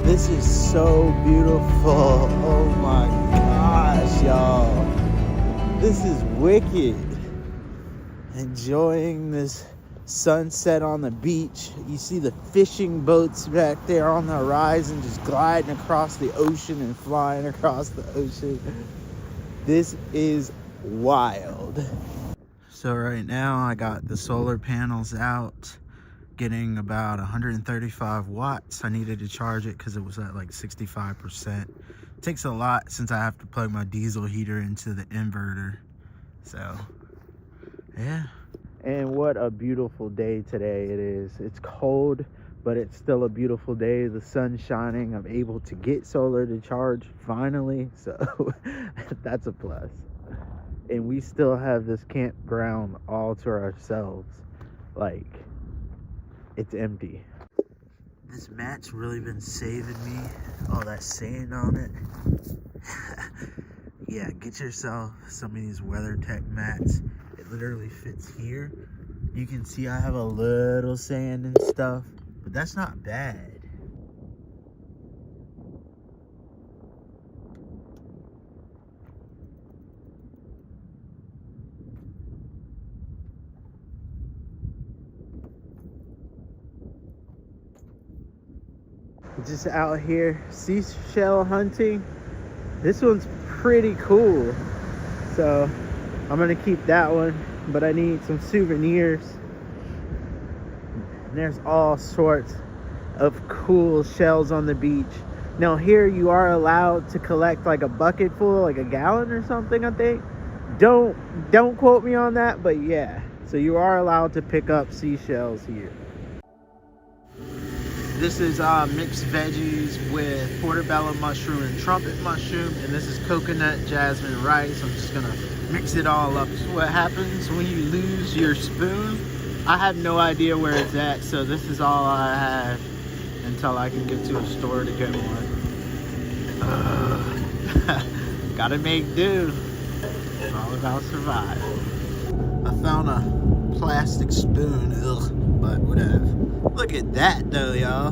This is so beautiful. Oh my gosh, y'all. This is wicked. Enjoying this sunset on the beach. You see the fishing boats back there on the horizon just gliding across the ocean and flying across the ocean. This is wild. So right now I got the solar panels out, getting about 135 watts. I needed to charge it because it was at like 65%. Takes a lot since I have to plug my diesel heater into the inverter. So, yeah. And what a beautiful day today it is. It's cold, but it's still a beautiful day. The sun's shining. I'm able to get solar to charge finally. So, that's a plus. And we still have this campground all to ourselves. Like, it's empty. This mat's really been saving me. All that sand on it. Yeah, get yourself some of these WeatherTech mats. It literally fits here. You can see I have a little sand and stuff, but that's not bad. Just out here seashell hunting. This one's pretty cool, so I'm gonna keep that one, but I need some souvenirs. And there's all sorts of cool shells on the beach. Now here you are allowed to collect like a bucket full, like a gallon or something, I think. Don't quote me on that, but yeah. So you are allowed to pick up seashells here. This is mixed veggies with portobello mushroom and trumpet mushroom, and this is coconut jasmine rice. I'm just gonna mix it all up. So what happens when you lose your spoon? I have no idea where it's at, so this is all I have until I can get to a store to get one. Gotta make do. It's all about survival. I found a plastic spoon, but whatever. Look at that though, y'all.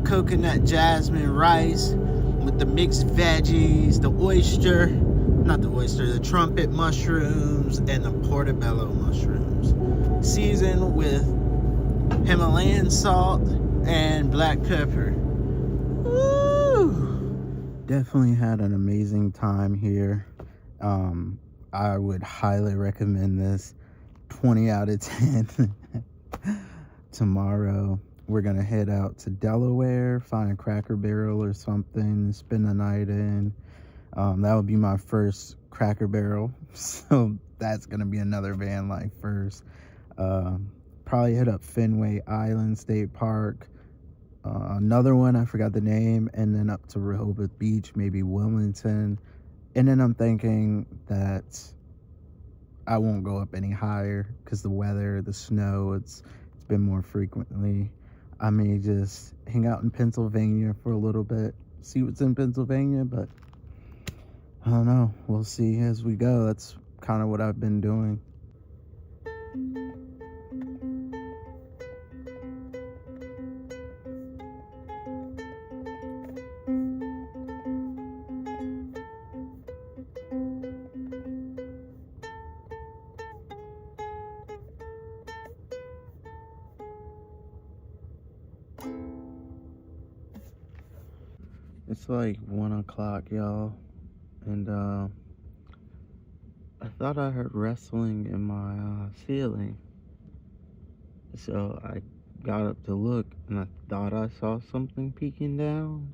Coconut jasmine rice with the mixed veggies, the trumpet mushrooms, and the portobello mushrooms. Seasoned with Himalayan salt and black pepper. Woo! Definitely had an amazing time here. I would highly recommend this. 20 out of 10. Tomorrow we're gonna head out to Delaware, find a Cracker Barrel or something, spend the night in. That would be my first Cracker Barrel, so that's gonna be another van life first. Probably hit up Fenway Island State Park, another one I forgot the name, and then up to Rehoboth Beach, maybe Wilmington. And then I'm thinking that I won't go up any higher because the weather, the snow, it's been more frequently. I may just hang out in Pennsylvania for a little bit, see what's in Pennsylvania, but I don't know. We'll see as we go. That's kind of what I've been doing. It's like 1 o'clock, y'all, and I thought I heard wrestling in my ceiling, so I got up to look, and I thought I saw something peeking down.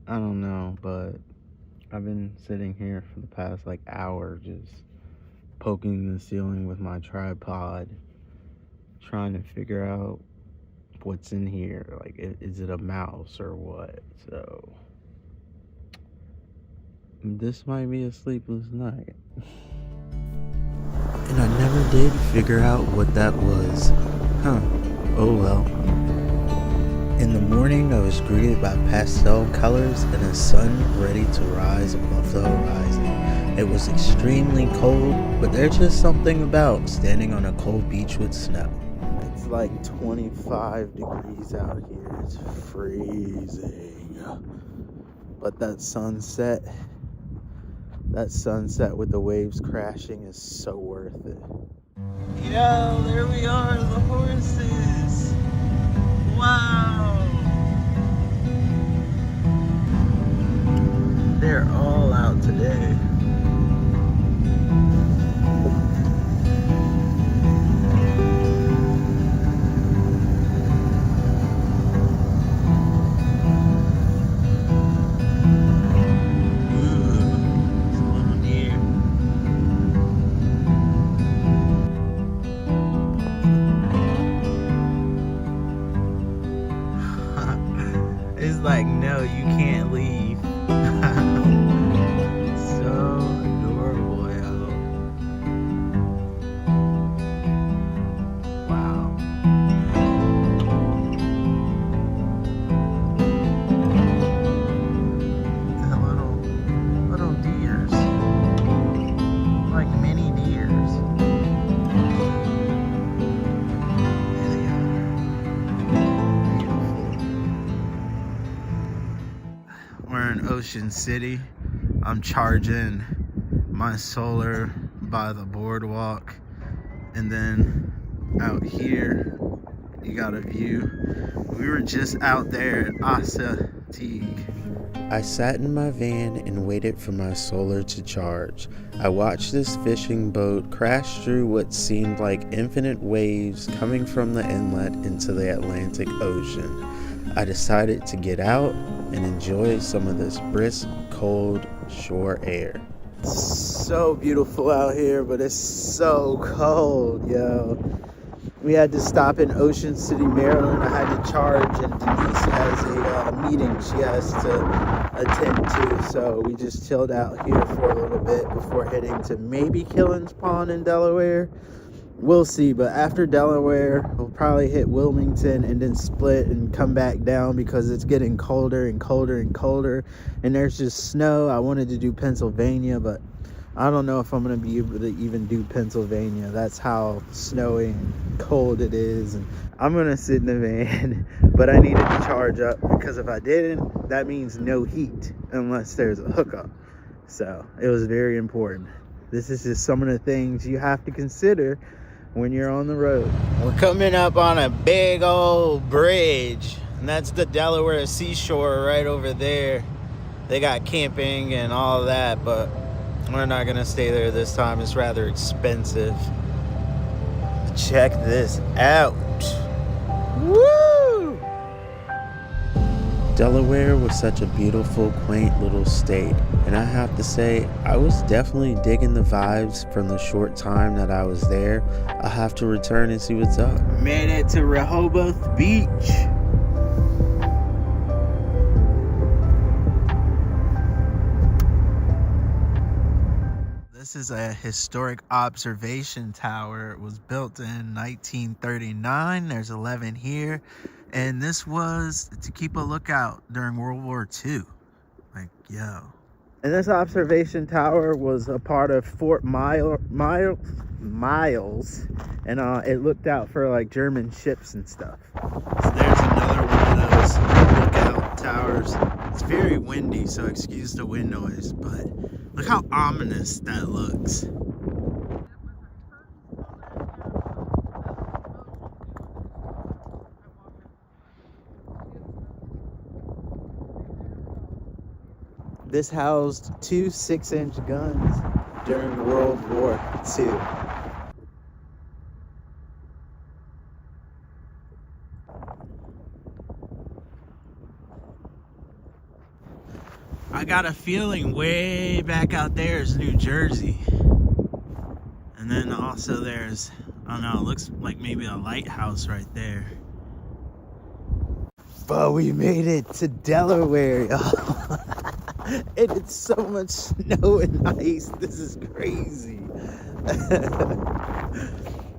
I don't know, but I've been sitting here for the past like hour just poking the ceiling with my tripod, trying to figure out what's in here. Like, is it a mouse or what? So this might be a sleepless night. And I never did figure out what that was. Oh well. In the morning, I was greeted by pastel colors and a sun ready to rise above the horizon. It was extremely cold, but there's just something about standing on a cold beach with snow. It's like 25 degrees out here. It's freezing. But that sunset with the waves crashing is so worth it. Yo, there we are, the horses. Wow. They're all out today. It's like, no, you can't leave. So adorable, yo. Wow. The little deers. Like mini deers. There they are. Beautiful. We're in Ocean City. I'm charging my solar by the boardwalk, and then out here you got a view. We were just out there at Assateague. I sat in my van and waited for my solar to charge. I watched this fishing boat crash through what seemed like infinite waves coming from the inlet into the Atlantic Ocean. I decided to get out and enjoy some of this brisk, cold shore air. It's so beautiful out here, but it's so cold, yo. We had to stop in Ocean City, Maryland. I had to charge, and Denise has a meeting she has to attend to, so we just chilled out here for a little bit before heading to maybe Killen's Pond in Delaware. We'll see, but after Delaware, we'll probably hit Wilmington and then split and come back down because it's getting colder and colder and colder, and there's just snow. I wanted to do Pennsylvania, but I don't know if I'm going to be able to even do Pennsylvania. That's how snowy and cold it is, and I'm going to sit in the van, but I needed to charge up because if I didn't, that means no heat unless there's a hookup. So it was very important. This is just some of the things you have to consider when you're on the road. We're coming up on a big old bridge, and that's the Delaware seashore right over there. They got camping and all that, but we're not gonna stay there this time. It's rather expensive. Check this out. Woo! Delaware was such a beautiful, quaint little state, and I have to say, I was definitely digging the vibes from the short time that I was there. I'll have to return and see what's up. Made it to Rehoboth Beach. This is a historic observation tower. It was built in 1939. There's 11 here. And this was to keep a lookout during World War II. Like, yo. And this observation tower was a part of Fort Miles. And it looked out for like German ships and stuff. So there's another one of those lookout towers. It's very windy, so excuse the wind noise, but look how ominous that looks. This housed 2 6-inch guns during World War II. I got a feeling way back out there is New Jersey. And then also there's, I don't know, it looks like maybe a lighthouse right there. But we made it to Delaware, y'all. And it's so much snow and ice. This is crazy.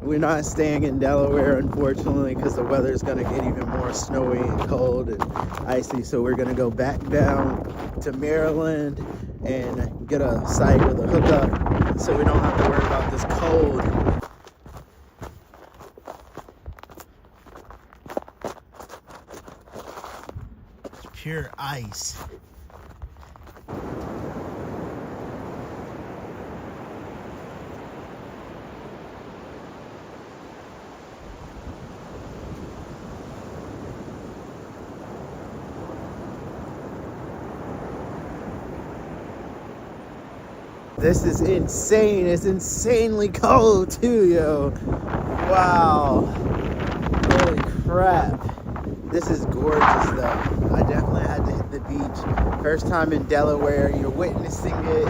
We're not staying in Delaware, unfortunately, because the weather's going to get even more snowy and cold and icy. So we're going to go back down to Maryland and get a site with a hookup so we don't have to worry about this cold. It's pure ice. This is insane. It's insanely cold too, yo. Wow. Holy crap. This is gorgeous though. I definitely had to hit the beach. First time in Delaware. You're witnessing it.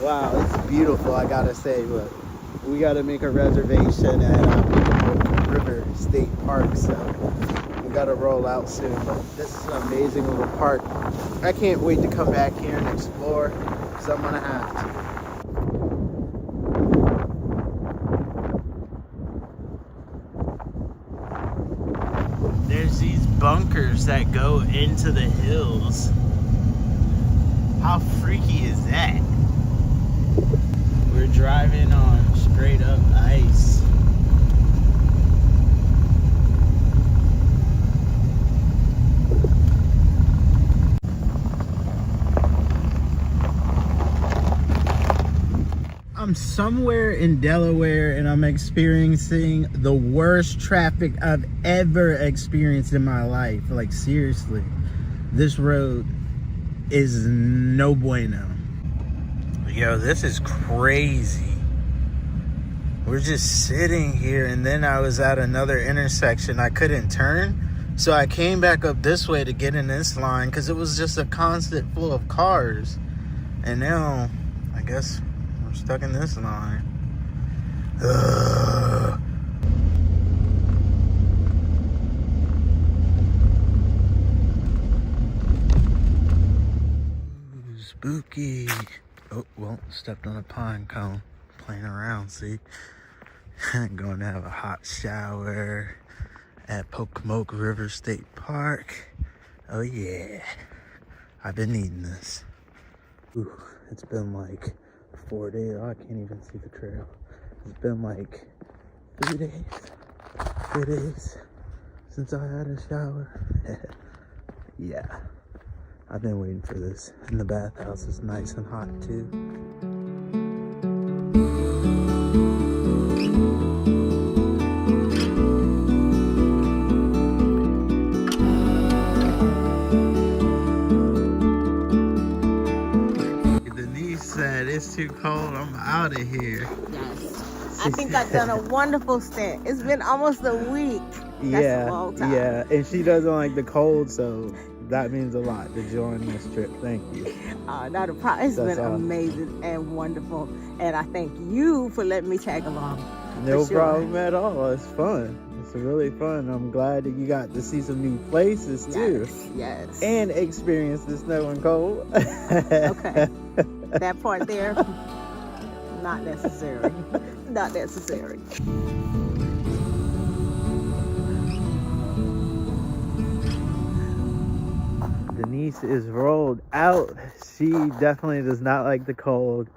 Wow, it's beautiful, I gotta say. But we gotta make a reservation at River State Park, so we gotta roll out soon. But this is an amazing little park. I can't wait to come back here and explore, because I'm gonna have to. There's these bunkers that go into the hills. How freaky is that? We're driving on straight up ice. I'm somewhere in Delaware and I'm experiencing the worst traffic I've ever experienced in my life. Like, seriously, this road is no bueno. Yo, this is crazy. We're just sitting here, and then I was at another intersection. I couldn't turn, so I came back up this way to get in this line because it was just a constant full of cars. And now, I guess we're stuck in this line. Ugh. Ooh, spooky. Oh, well, stepped on a pine cone. Playing around, see? Going to have a hot shower at Pocomoke River State Park. Oh yeah. I've been needing this. Ooh, it's been like 4 days. Oh, I can't even see the trail. It's been like 3 days, 4 days since I had a shower. Yeah, I've been waiting for this. And the bathhouse is nice and hot too. It's too cold, I'm out of here. Yes. I think I've done a wonderful stint. It's been almost a week. That's a long time. Yeah, and she doesn't like the cold, so that means a lot to join this trip. Thank you. Not a problem. It's been amazing and wonderful, and I thank you for letting me tag along. No problem at all. It's fun. It's really fun. I'm glad that you got to see some new places too. Yes. And experience the snow and cold. Okay. That part there, not necessary. Not necessary. Denise is rolled out. She definitely does not like the cold.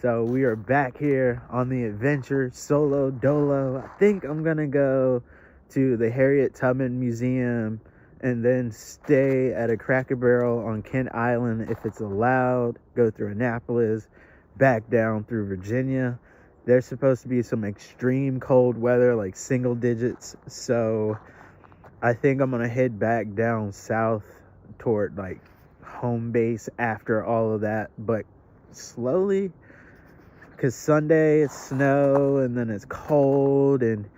So we are back here on the adventure, solo dolo. I think I'm gonna go to the Harriet Tubman Museum and then stay at a Cracker Barrel on Kent Island if it's allowed. Go through Annapolis, back down through Virginia. There's supposed to be some extreme cold weather, like single digits. So I think I'm gonna head back down south toward like home base after all of that, but slowly, because Sunday it's snow and then it's cold, and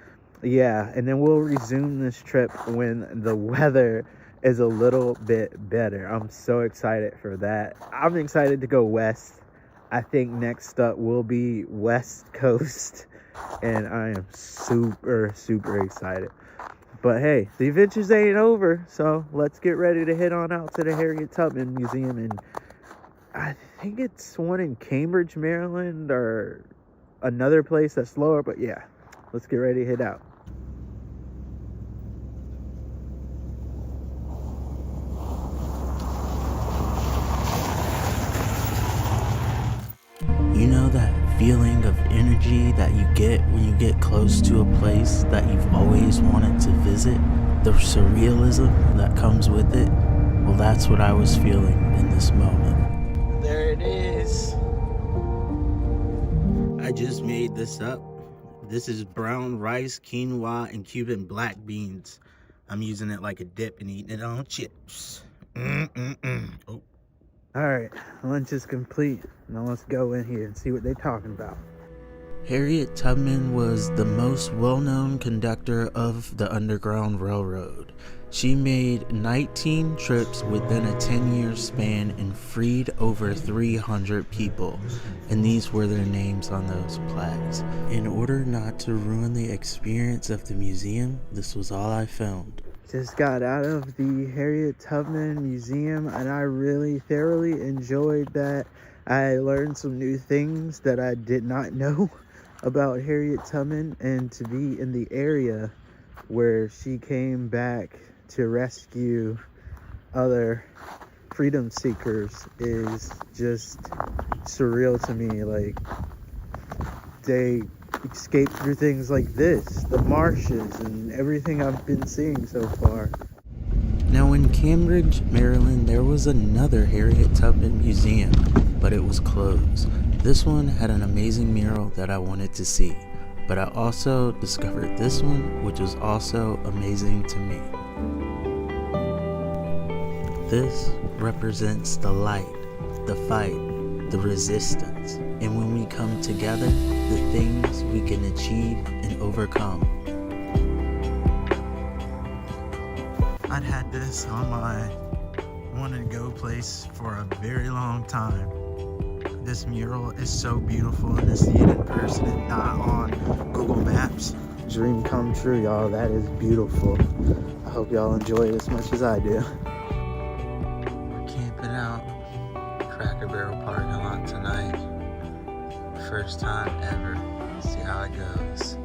yeah, and then we'll resume this trip when the weather is a little bit better. I'm so excited for that. I'm excited to go west. I think next up will be West Coast, and I am super excited. But hey, the adventures ain't over, so let's get ready to head on out to the Harriet Tubman Museum. And I think it's one in Cambridge, Maryland, or another place that's lower, but yeah, let's get ready to head out. You know that feeling of energy that you get when you get close to a place that you've always wanted to visit? The surrealism that comes with it? Well, that's what I was feeling in this moment. There it is. I just made this up. This is brown rice, quinoa, and Cuban black beans. I'm using it like a dip and eating it on chips. Oh. Alright, lunch is complete. Now let's go in here and see what they're talking about. Harriet Tubman was the most well-known conductor of the Underground Railroad. She made 19 trips within a 10-year span and freed over 300 people, and these were their names on those plaques. In order not to ruin the experience of the museum, this was all I filmed. Just got out of the Harriet Tubman Museum, and I really thoroughly enjoyed that. I learned some new things that I did not know about Harriet Tubman, and to be in the area where she came back to rescue other freedom seekers is just surreal to me. Like, they escape through things like this, the marshes, and everything I've been seeing so far. Now in Cambridge, Maryland, there was another Harriet Tubman museum, but it was closed. This one had an amazing mural that I wanted to see, but I also discovered this one, which was also amazing to me. This represents the light, the fight, the resistance, and when we come together, the things we can achieve and overcome. I'd had this on my wanted to go place for a very long time. This mural is so beautiful, and to see it in person and not on Google Maps. Dream come true, y'all. That is beautiful. I hope y'all enjoy it as much as I do. We're camping out Cracker Barrel parking lot tonight. First time ever. See how it goes.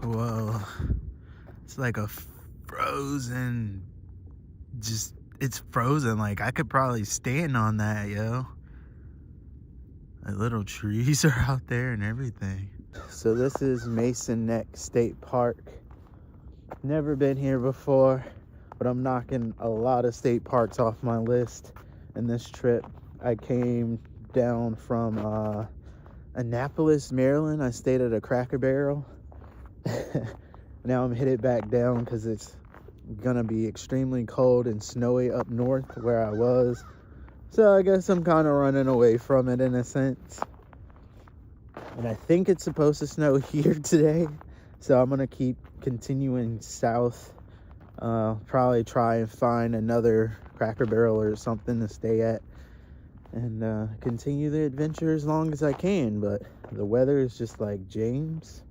Whoa, it's like a frozen, it's frozen. Like, I could probably stand on that, yo. The little trees are out there and everything. So this is Mason Neck State Park. Never been here before, but I'm knocking a lot of state parks off my list in this trip. I came down from Annapolis, Maryland. I stayed at a Cracker Barrel. Now I'm headed back down because it's gonna be extremely cold and snowy up north where I was. So I guess I'm kind of running away from it in a sense. And I think it's supposed to snow here today. So I'm gonna keep continuing south. Probably try and find another Cracker Barrel or something to stay at. And continue the adventure as long as I can. But the weather is just like, James,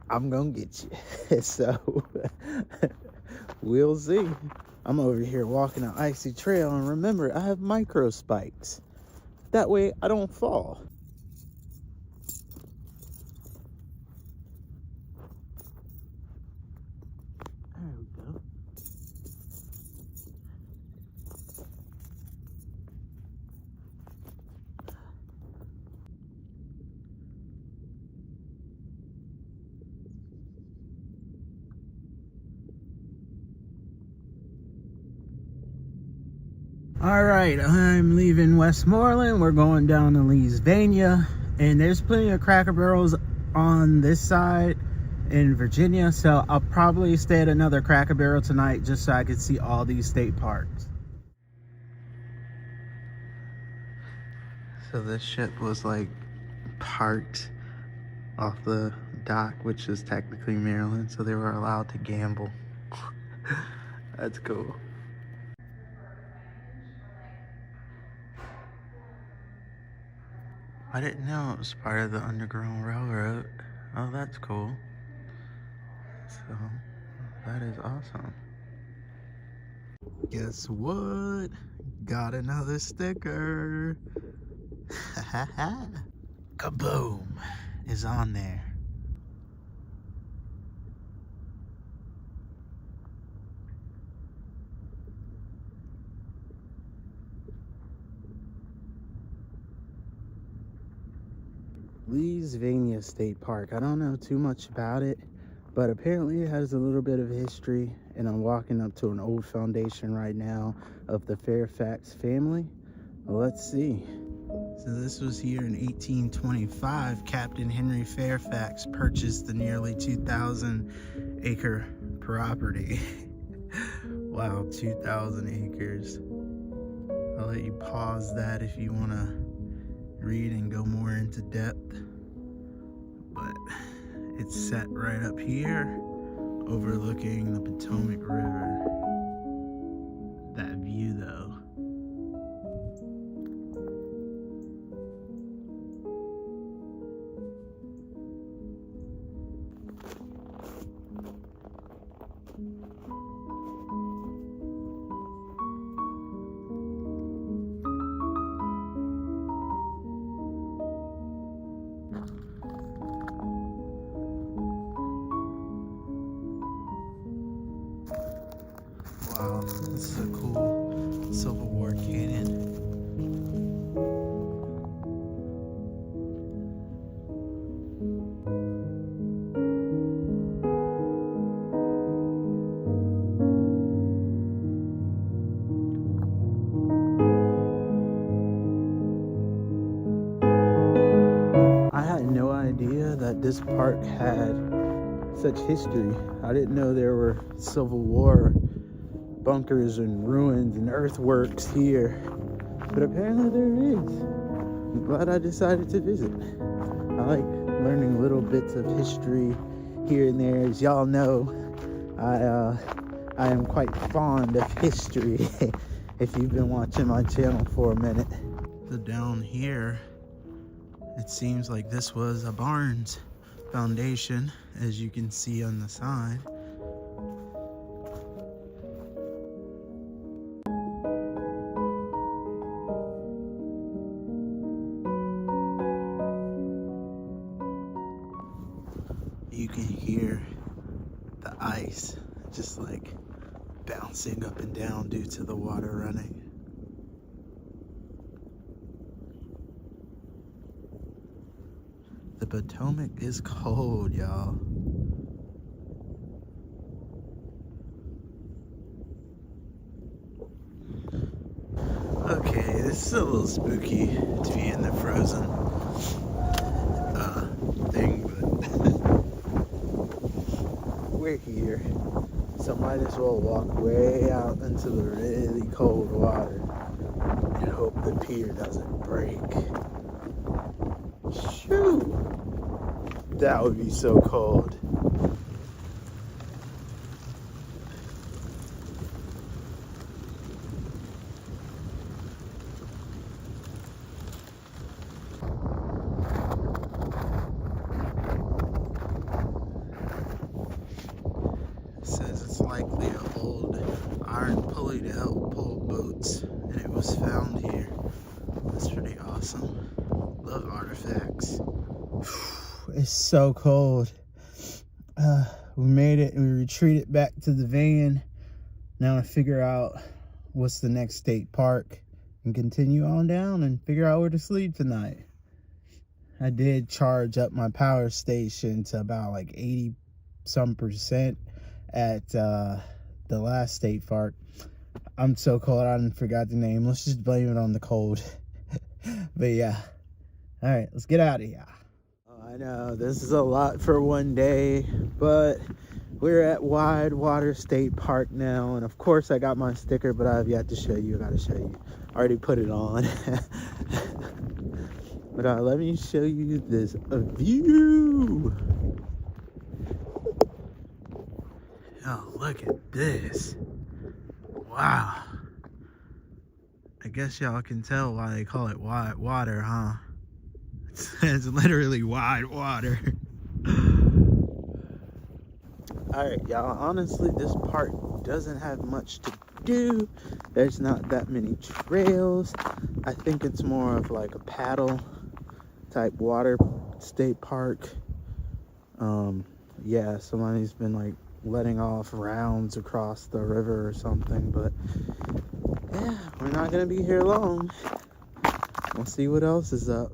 I'm gonna get you. So we'll see. I'm over here walking an icy trail, and remember, I have micro spikes. That way I don't fall. All right, I'm leaving Westmoreland. We're going down to Leesvania, and there's plenty of Cracker Barrels on this side in Virginia, so I'll probably stay at another Cracker Barrel tonight just so I can see all these state parks. So this ship was like parked off the dock, which is technically Maryland, so they were allowed to gamble. That's cool. I didn't know it was part of the Underground Railroad. Oh, that's cool. So, that is awesome. Guess what? Got another sticker. Kaboom is on there. Leesvania State Park. I don't know too much about it, but apparently it has a little bit of history, and I'm walking up to an old foundation right now of the Fairfax family. Well, let's see. So this was here in 1825. Captain Henry Fairfax purchased the nearly 2,000 acre property. Wow, 2,000 acres. I'll let you pause that if you want to read and go more into depth, but it's set right up here overlooking the Potomac River. That view though. Wow, this is a cool Civil War cannon. I had no idea that this park had such history. I didn't know there were Civil War bunkers and ruins and earthworks here, but apparently there is. I'm glad I decided to visit. I like learning little bits of history here and there. As y'all know, I am quite fond of history if you've been watching my channel for a minute. So down here, it seems like this was a Barnes foundation, as you can see on the side. You can hear the ice just like bouncing up and down due to the water running. The Potomac is cold, y'all. Okay, this is a little spooky to be in the frozen thing, but we're here, so might as well walk way out into the really cold water and hope the pier doesn't break. Shoot! That would be so cold. It says it's likely an old iron pulley to help pull boats, and it was found here. That's pretty awesome. Love artifacts. It's so cold. We made it and we retreated back to the van. Now I figure out what's the next state park and continue on down and figure out where to sleep tonight. I did charge up my power station to about like 80% at the last state park. I'm so cold, I forgot the name. Let's just blame it on the cold. But yeah. All right, let's get out of here. Oh, I know, this is a lot for one day, but we're at Water State Park now. And of course, I got my sticker, but I have yet to show you. I gotta show you. I already put it on. But let me show you this view. Oh, look at this. Wow. I guess y'all can tell why they call it wide water, huh? It's literally wide water. Alright, y'all. Honestly, this park doesn't have much to do. There's not that many trails. I think it's more of like a paddle type water state park. Yeah, somebody's been like letting off rounds across the river or something, but yeah, we're not gonna be here long. We'll see what else is up.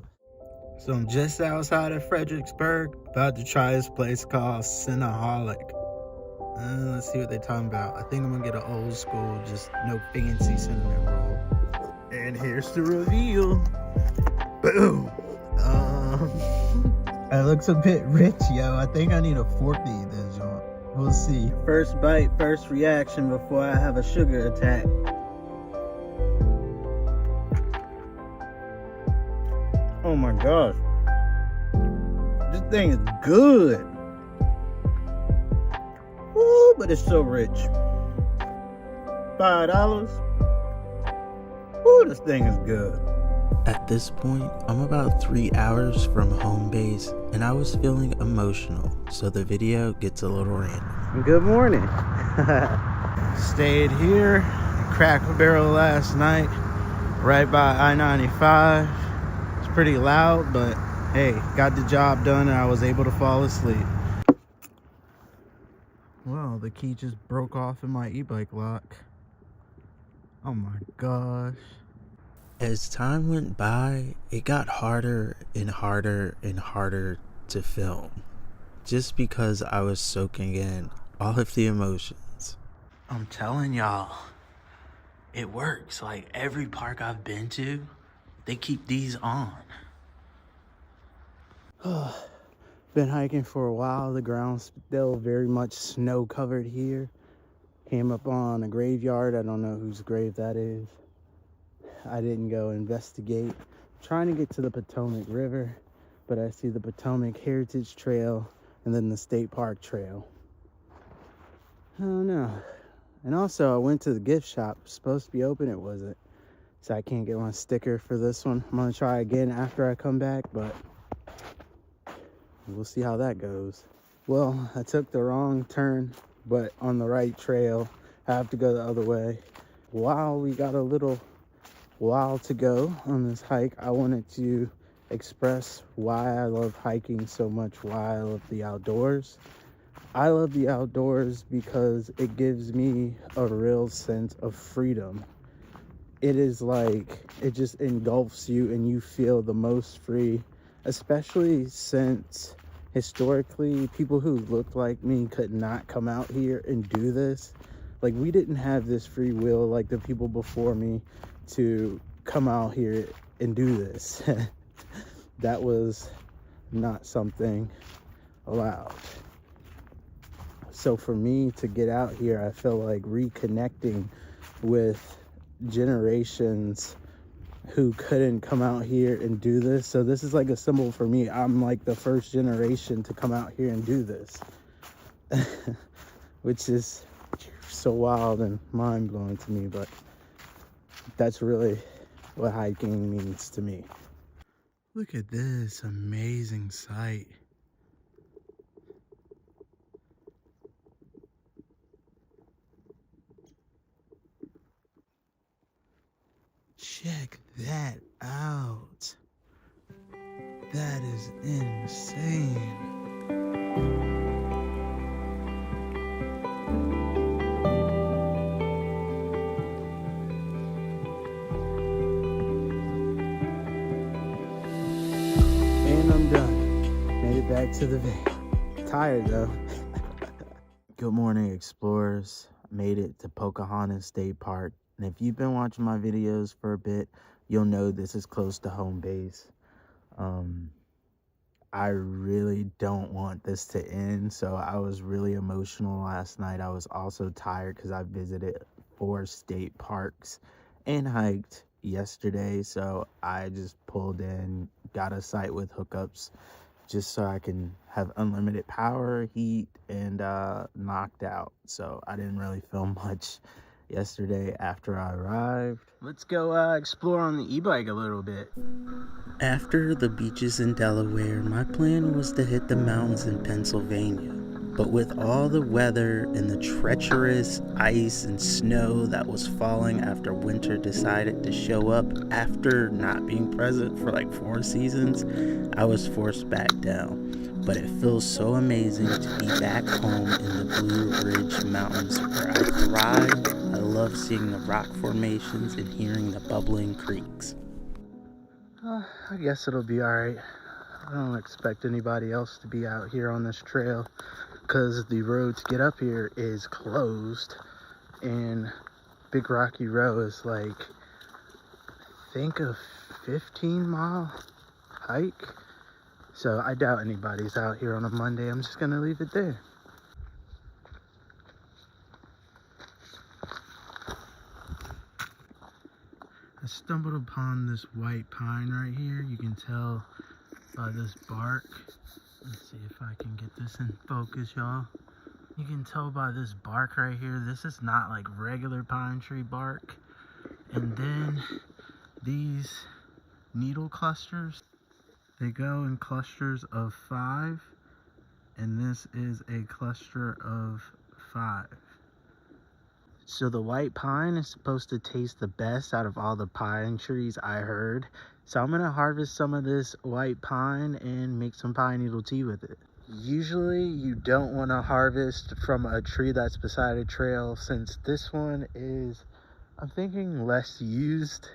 So I'm just outside of Fredericksburg, about to try this place called Cinnaholic. Let's see what they're talking about. I think I'm gonna get an old school, just no fancy cinnamon roll. And here's the reveal. Boom. It looks a bit rich, yo. I think I need a fork to eat this joint. We'll see. First bite, first reaction before I have a sugar attack. Oh my gosh. This thing is good. Woo, but it's so rich. $5. Woo, this thing is good. At this point, I'm about 3 hours from home base and I was feeling emotional, so the video gets a little random. Good morning. Stayed here in Cracker Barrel last night, right by I-95. It's pretty loud, but hey, got the job done and I was able to fall asleep. Well, the key just broke off in my e-bike lock. Oh my gosh. As time went by, it got harder and harder and harder to film, just because I was soaking in all of the emotions. I'm telling y'all, it works. Like every park I've been to, they keep these on. Been hiking for a while. The ground's still very much snow covered here. Came up on a graveyard. I don't know whose grave that is. I didn't go investigate. I'm trying to get to the Potomac River, but I see the Potomac Heritage Trail and then the State Park Trail. I don't know. And also, I went to the gift shop. It was supposed to be open, it wasn't. So I can't get my sticker for this one. I'm gonna try again after I come back, but we'll see how that goes. Well, I took the wrong turn, but on the right trail. I have to go the other way. While we got a little while to go on this hike, I wanted to express why I love hiking so much, why I love the outdoors. I love the outdoors because it gives me a real sense of freedom. It is like, it just engulfs you and you feel the most free, especially since historically people who looked like me could not come out here and do this. Like, we didn't have this free will like the people before me to come out here and do this. That was not something allowed. So for me to get out here, I feel like reconnecting with generations who couldn't come out here and do this. So this is like a symbol for me. I'm like the first generation to come out here and do this. Which is so wild and mind-blowing to me, but that's really what hiking means to me. Look at this amazing sight. Check that out. That is insane. And I'm done. Made it back to the van. Tired though. Good morning, explorers. Made it to Pocahontas State Park. And if you've been watching my videos for a bit, you'll know this is close to home base. I really don't want this to end, so I was really emotional last night. I was also tired because I visited 4 state parks and hiked yesterday, so I just pulled in, got a site with hookups just so I can have unlimited power, heat, and knocked out. So I didn't really film much yesterday after I arrived. Let's go explore on the e-bike a little bit. After the beaches in Delaware, my plan was to hit the mountains in Pennsylvania. But with all the weather and the treacherous ice and snow that was falling after winter decided to show up after not being present for like 4 seasons, I was forced back down. But it feels so amazing to be back home in the Blue Ridge Mountains where I thrive. I love seeing the rock formations and hearing the bubbling creeks. I guess it'll be alright. I don't expect anybody else to be out here on this trail because the road to get up here is closed, and Big Rocky Row is like, I think a 15-mile hike. So I doubt anybody's out here on a Monday. I'm just gonna leave it there. I stumbled upon this white pine right here. You can tell by this bark. Let's see if I can get this in focus, y'all. You can tell by this bark right here. This is not like regular pine tree bark. And then these needle clusters, they go in clusters of 5. And this is a cluster of 5. So the white pine is supposed to taste the best out of all the pine trees, I heard. So I'm gonna harvest some of this white pine and make some pine needle tea with it. Usually you don't want to harvest from a tree that's beside a trail. Since this one is, I'm thinking, less used,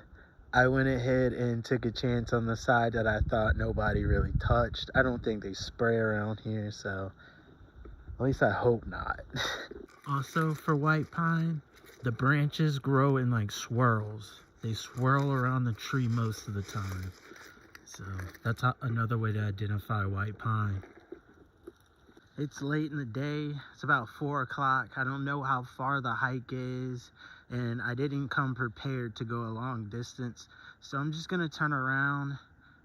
I went ahead and took a chance on the side that I thought nobody really touched. I don't think they spray around here, so at least I hope not. Also, for white pine, the branches grow in like swirls. They swirl around the tree most of the time. So that's another way to identify white pine. It's late in the day. It's about 4 o'clock. I don't know how far the hike is, and I didn't come prepared to go a long distance. So I'm just gonna turn around,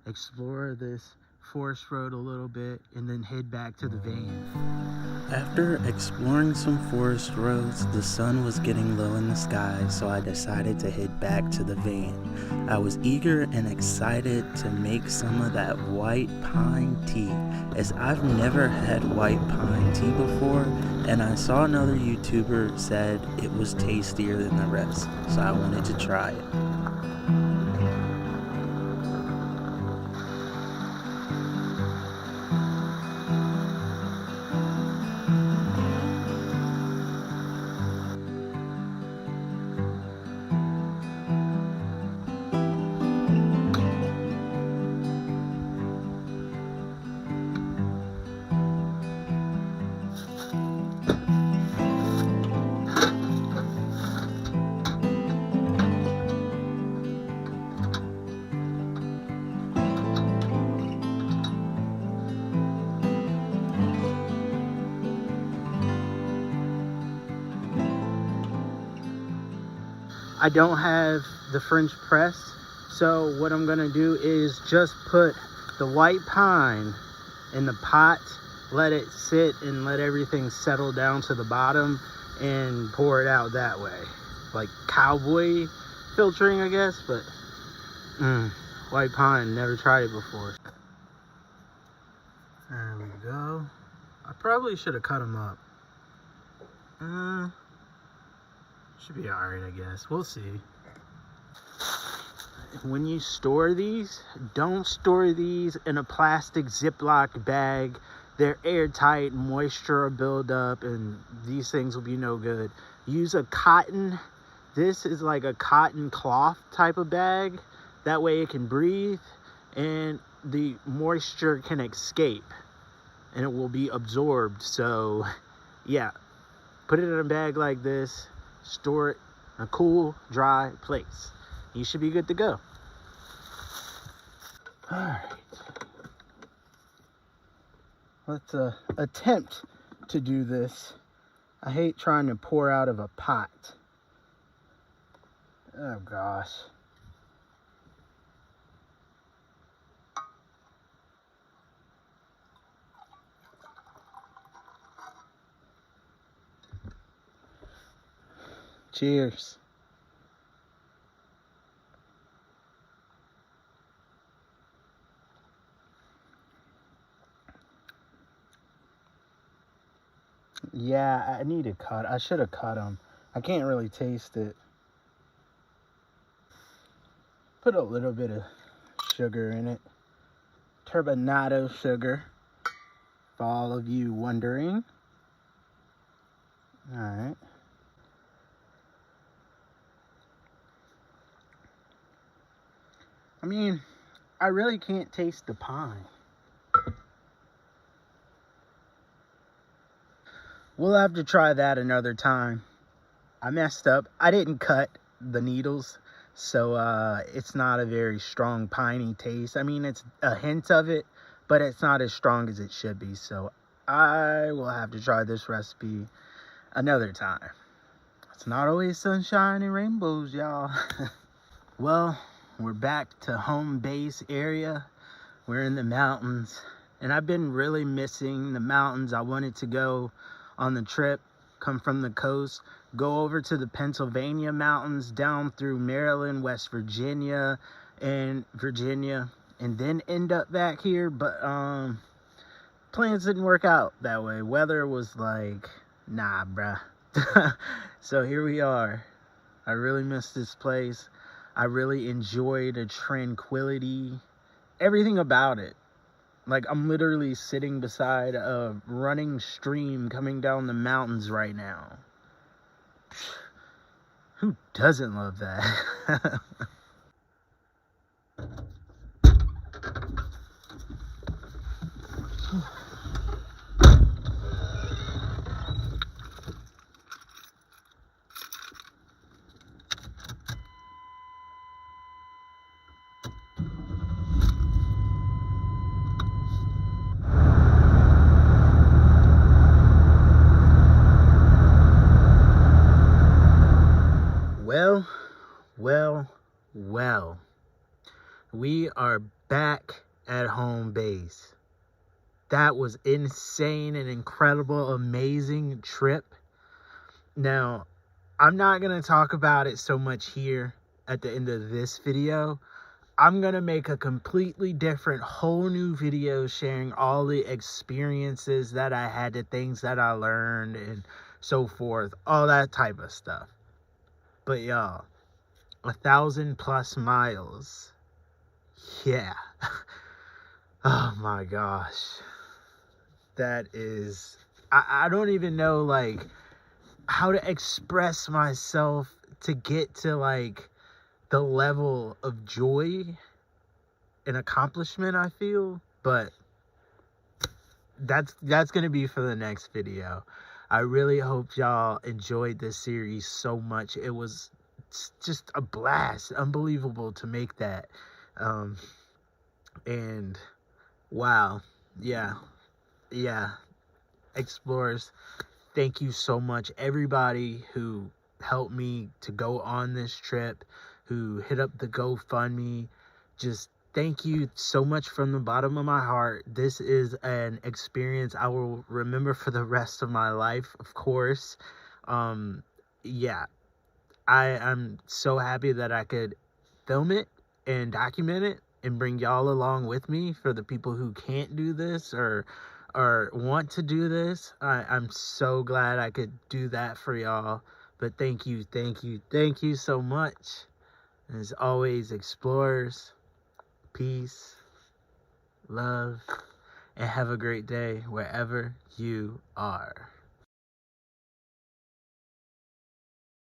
explore this forest road a little bit, and then head back to the van. After exploring some forest roads, the sun was getting low in the sky, so I decided to head back to the van. I was eager and excited to make some of that white pine tea, as I've never had white pine tea before, and I saw another YouTuber said it was tastier than the rest, so I wanted to try it. I don't have the French press, so what I'm gonna do is just put the white pine in the pot, let it sit and let everything settle down to the bottom, and pour it out that way. Like cowboy filtering, I guess, but white pine, never tried it before. There we go. I probably should have cut them up. Should be alright, I guess. We'll see. When you store these, don't store these in a plastic Ziploc bag. They're airtight, moisture will build up, and these things will be no good. Use a cotton. This is like a cotton cloth type of bag. That way it can breathe and the moisture can escape and it will be absorbed. So yeah, put it in a bag like this. Store it a cool, dry place. You should be good to go. All right. Let's attempt to do this. I hate trying to pour out of a pot. Oh gosh. Cheers. Yeah, I need to cut. I should have cut them. I can't really taste it. Put a little bit of sugar in it. Turbinado sugar, for all of you wondering. All right. I mean, I really can't taste the pine. We'll have to try that another time. I messed up. I didn't cut the needles, so it's not a very strong piney taste. I mean, it's a hint of it, but it's not as strong as it should be. So I will have to try this recipe another time. It's not always sunshine and rainbows, y'all. Well, we're back to home base area. We're in the mountains, and I've been really missing the mountains. I wanted to go on the trip, come from the coast, go over to the Pennsylvania mountains, down through Maryland, West Virginia, and then end up back here. But plans didn't work out that way. Weather was like, nah, bruh. So here we are. I really miss this place. I really enjoy the tranquility, everything about it. Like, I'm literally sitting beside a running stream coming down the mountains right now. Who doesn't love that? Well, we are back at home base. That was insane and incredible, amazing trip. Now, I'm not going to talk about it so much here at the end of this video. I'm going to make a completely different, whole new video sharing all the experiences that I had, the things that I learned, and so forth, all that type of stuff. But y'all, 1,000+ miles. Yeah. Oh my gosh. That is, I don't even know like how to express myself to get to like the level of joy and accomplishment I feel, but that's going to be for the next video. I really hope y'all enjoyed this series so much. It was just a blast, unbelievable to make that. And wow, yeah, explorers, thank you so much, everybody who helped me to go on this trip, who hit up the GoFundMe. Just thank you so much from the bottom of my heart. This is an experience I will remember for the rest of my life, of course. Yeah, I'm so happy that I could film it and document it and bring y'all along with me. For the people who can't do this or want to do this, I'm so glad I could do that for y'all. But thank you so much. And as always, explorers, peace, love, and have a great day wherever you are.